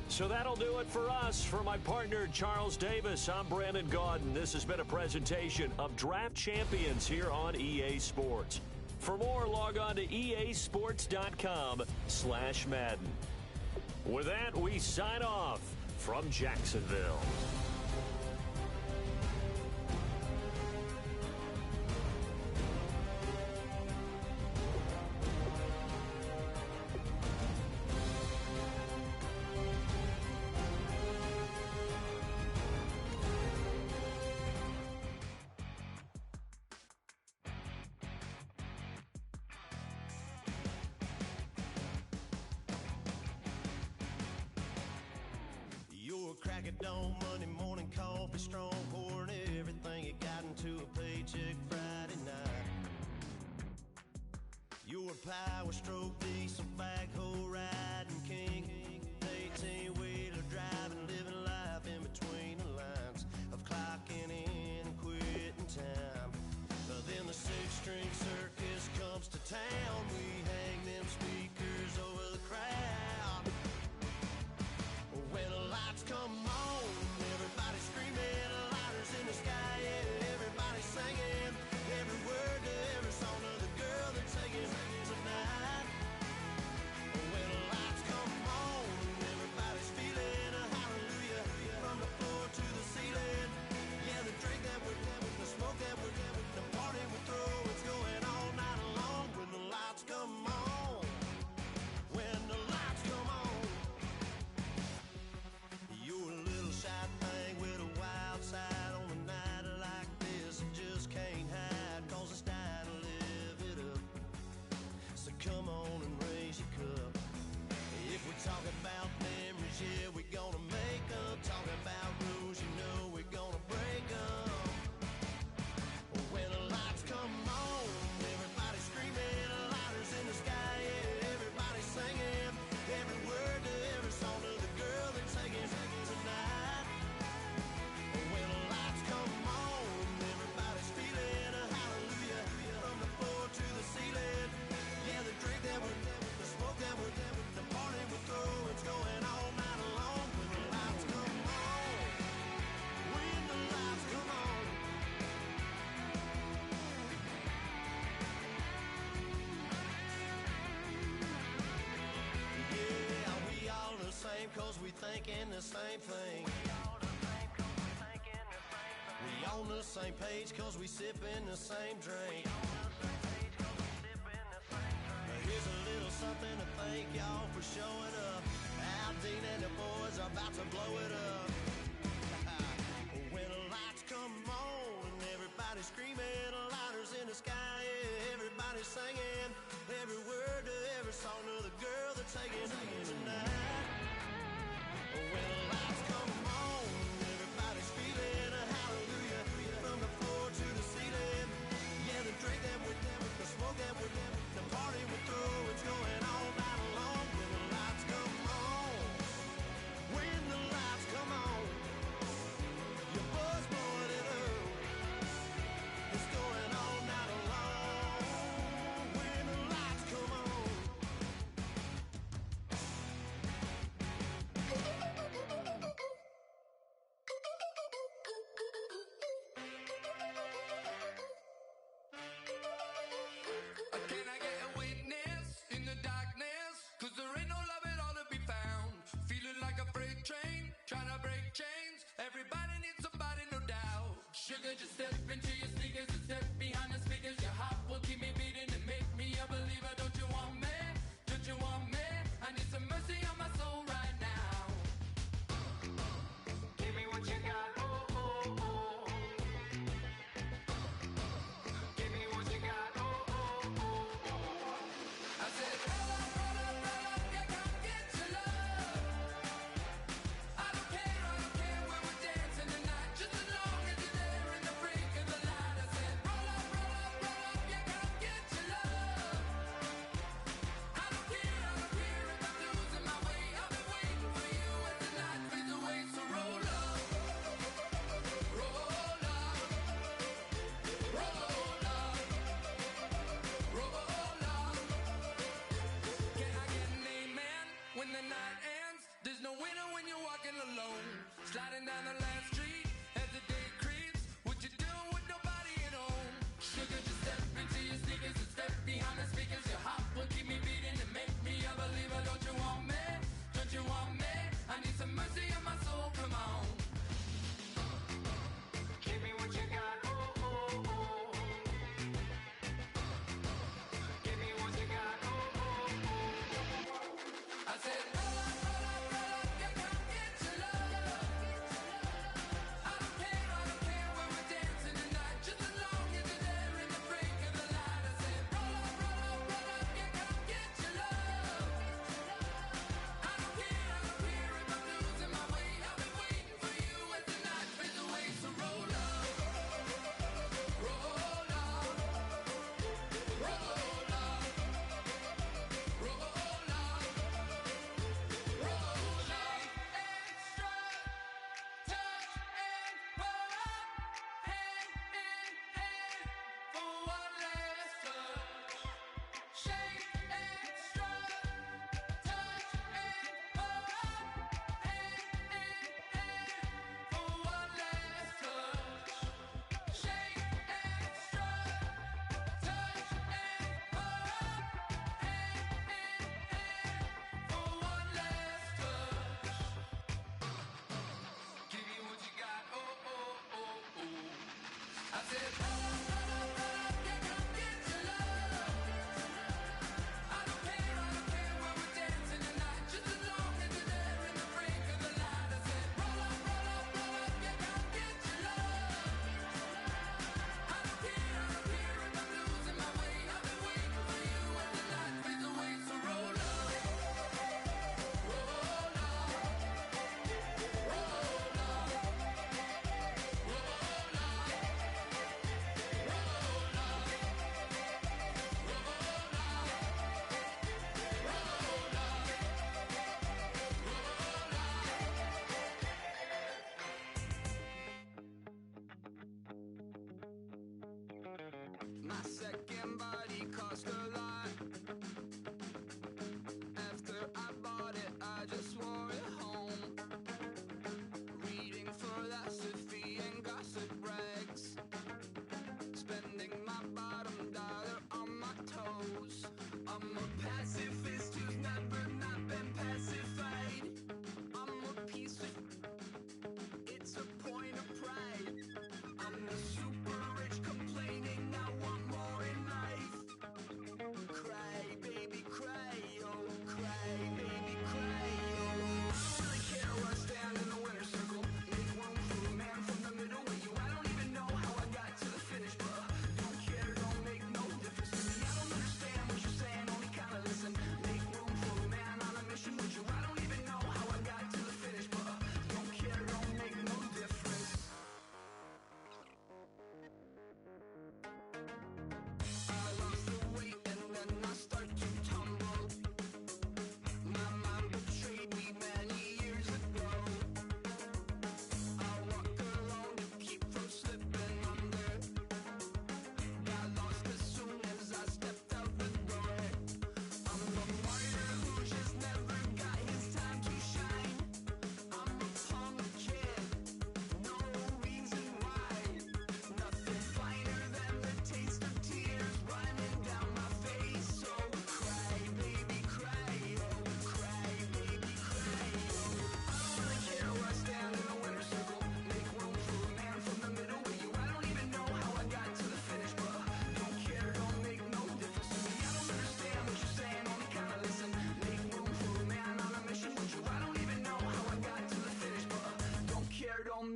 So that'll do it for us. For my partner, Charles Davis, I'm Brandon Gaudin. This has been a presentation of Draft Champions here on EA Sports. For more, log on to easports.com/Madden. With that, we sign off from Jacksonville. Crack it dawn, Monday morning coffee, strong pouring everything you got into a paycheck Friday night. Your power stroke diesel backhoe riding king, 18-wheeler driving, living life in between the lines of clocking in and quitting time. Then the 6-string circus comes to town. We hang them speakers over the crowd. When the lights come on, everybody screaming, lighters in the sky, yeah, everybody singing every word to every song of the girl that's singing tonight. When the lights come on, everybody's feeling a hallelujah from the floor to the ceiling. Yeah, the drink that we're, the smoke that we're thinking the same thing. We on the same page cause we sippin' the same drink. Here's a little something to thank y'all for showing up. Al Dean and the boys are about to blow it up. When the lights come on and everybody's screaming, lighters in the sky, yeah, everybody's singing every word to every song of the girl they're taking home tonight. When the lights come on, everybody's feeling a hallelujah from the floor to the ceiling. Yeah, the drink that with them, the smoke that with them, the party we're through, it's going all night long. When the lights come on, when the lights come on, your buzz blowing it up. It's going all night long. When the lights come on. Can I get a witness in the darkness? Cause there ain't no love at all to be found. Feeling like a freight train, trying to break chains. Everybody needs somebody, no doubt. Sugar, just step into your sneakers and step behind the speakers. Your heart will keep me beating and make me a believer. Don't you want me? Don't you want me? I need some mercy on my soul right now. Give me what you got, oh, oh, oh. Give me what you got, oh, oh, oh, oh. I said, roll up, yeah, come get your love. I don't care when we're dancing tonight. Just as long as you're there in the break of the light. I said, roll up, yeah, come get your love. I don't care if I'm losing my way. I've been waiting for you as the night fades away. So roll up, roll up, roll up, roll up. Can I get an amen when the night ends? There's no winner when you're walking alone. Sliding down the last street as the day creeps. What you doing with nobody at home? Sugar, just step into your sneakers and step behind the speakers. Your heart will keep me beating and make me a believer. Don't you want me? Don't you want me? I need some mercy on my soul, come on. Give me what you got, oh, oh, oh. Give me what you got, oh, oh, oh. I said, roll up, yeah, come get your love. I don't care when we're dancing tonight. Just as long as you're there in the break of the light. I said, roll up, yeah, come get your love. I don't care if I'm losing my way. I've been waiting for you as the night fades away. So roll up, roll up, roll up, roll up. Extra, touch and pull up, hand in hand for one last touch. Shake extra, touch and pull up, hand in hand for one last touch. Shake extra, touch and pull up, hand in hand for one last touch. Give me what you got, oh, oh, oh, oh. I said, roll up, yeah, come get your love. I don't care when we're dancing tonight. Just as long as you're there in the break of the light. I said, roll up, yeah, come get your love. I don't care if I'm losing my way. I've been waiting for you as the night fades away. So roll up, roll up, roll up. My second body cost a lot. After I bought it, I just wore it home. Reading philosophy and gossip rags. Spending my bottom dollar on my toes. I'm a pacifist who's never not been pacified. I'm a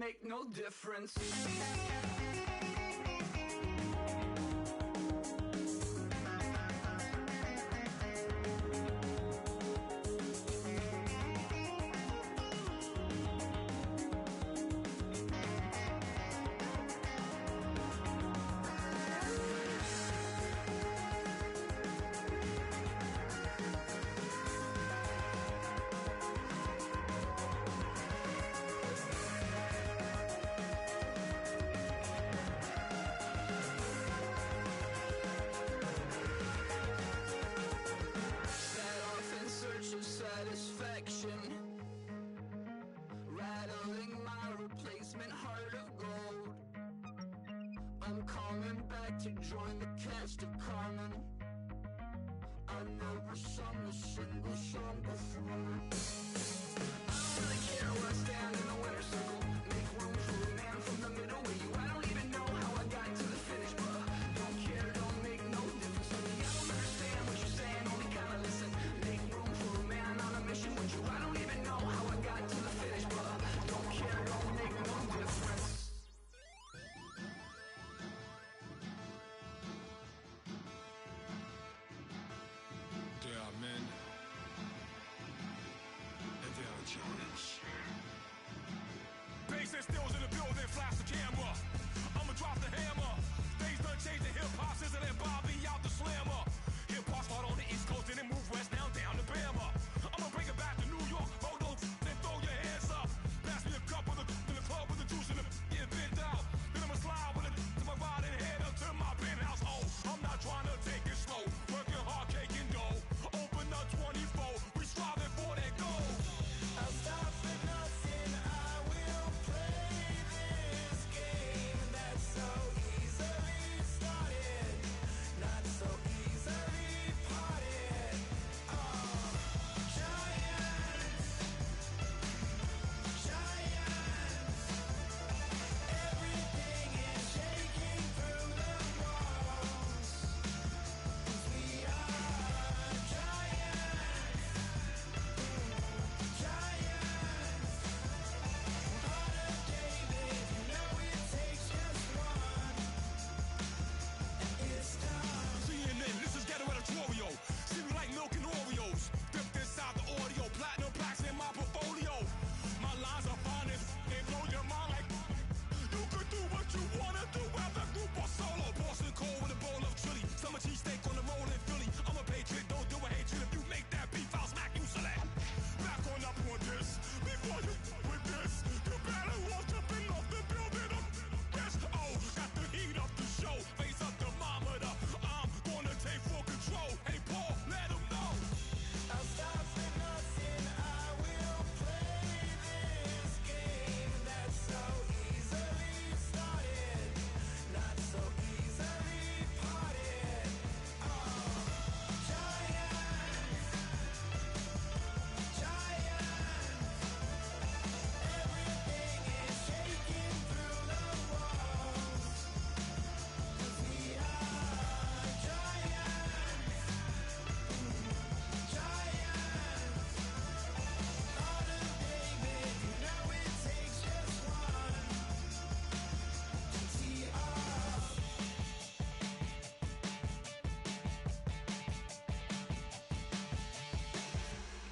make no difference. Rattling my replacement heart of gold. I'm coming back to join the cast of Carmen. I never sung a single song before. I don't really care where I stand in the winner's circle. Make room for a man from the middle with you. I don't even know how I got to the finish, but don't care, don't make no difference to me. I don't understand what you're saying, only kinda listen. Make room for a man on a mission with you. I don't even know how I got to the finish, but don't care, don't make no difference. There are men, and there are giants. Bass and stills in the building, flash the camera. I'ma drop the hammer. Things done changed, the hip-hop sizzle and Bobby out the slammer. Hip-hop start on the East Coast and then move west now down to Bama. I'ma bring it back to New York, hold those and throw your hands up. Pass me a cup of the in the club with the juice and the get bent out. Then I'ma slide with it to my ride and head up to my penthouse. Oh, I'm not trying to take it slow, working hard, cake and dough. Open up 24, we striving for that goal. I'll stop for nothing, I will play this game that's so easily started, not so easily parted. Giants, everything is shaking through the walls. 'Cause we are giants, heart of David, you know it takes just one, and it's done. CNN, this is ghetto editorial. See me like milk and Oreos. Dipped inside the audio, platinum plaques in my portfolio. My lines are finest, they blow your mind like you could do what you wanna do, whether group or solo. Boston cold with a bowl of chili, summer cheesesteak on the roll in Philly. I'm a patriot, don't do a hatred. If you make that beef, I'll smack you select. Back on up on this, before you with this, you better walk jumping off the building up. Yes, oh, got the heat up the show, face up the thermometer. I'm gonna take full control. Hey Paul, let 'em know. I'll stop for nothing, I will play this game that's so easily started, not so easily parted. Giants, everything is shaking through the walls. 'Cause we are giants, heart of David, you know it takes just one to tee up.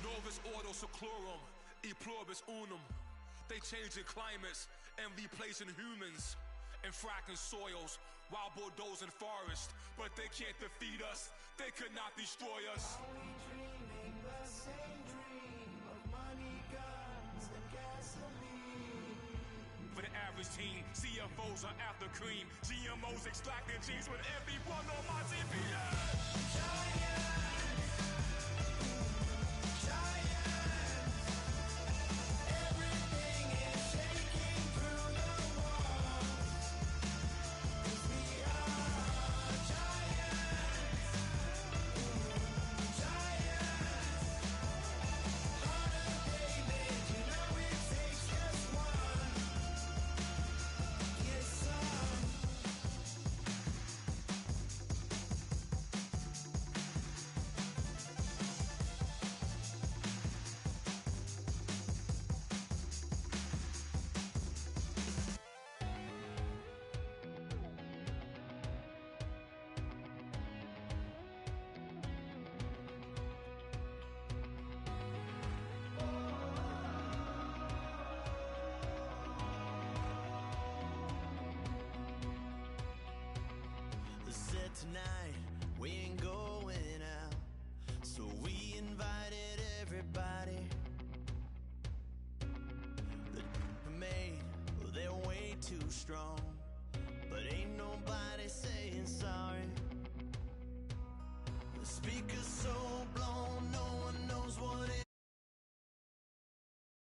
Novus ordo seclorum, e pluribus unum. They changing climates and replacing humans and fracking soils, wild bulldozing forests. But they can't defeat us, they could not destroy us. Are we dreaming the same dream of money, guns, and gasoline? For the average teen, CFOs are after cream. GMOs extracting genes with everyone on my TPS. Everything is shaking through the walls. 'Cause we are giants, heart of David, you know it takes just one. Yes, son. strong, but ain't nobody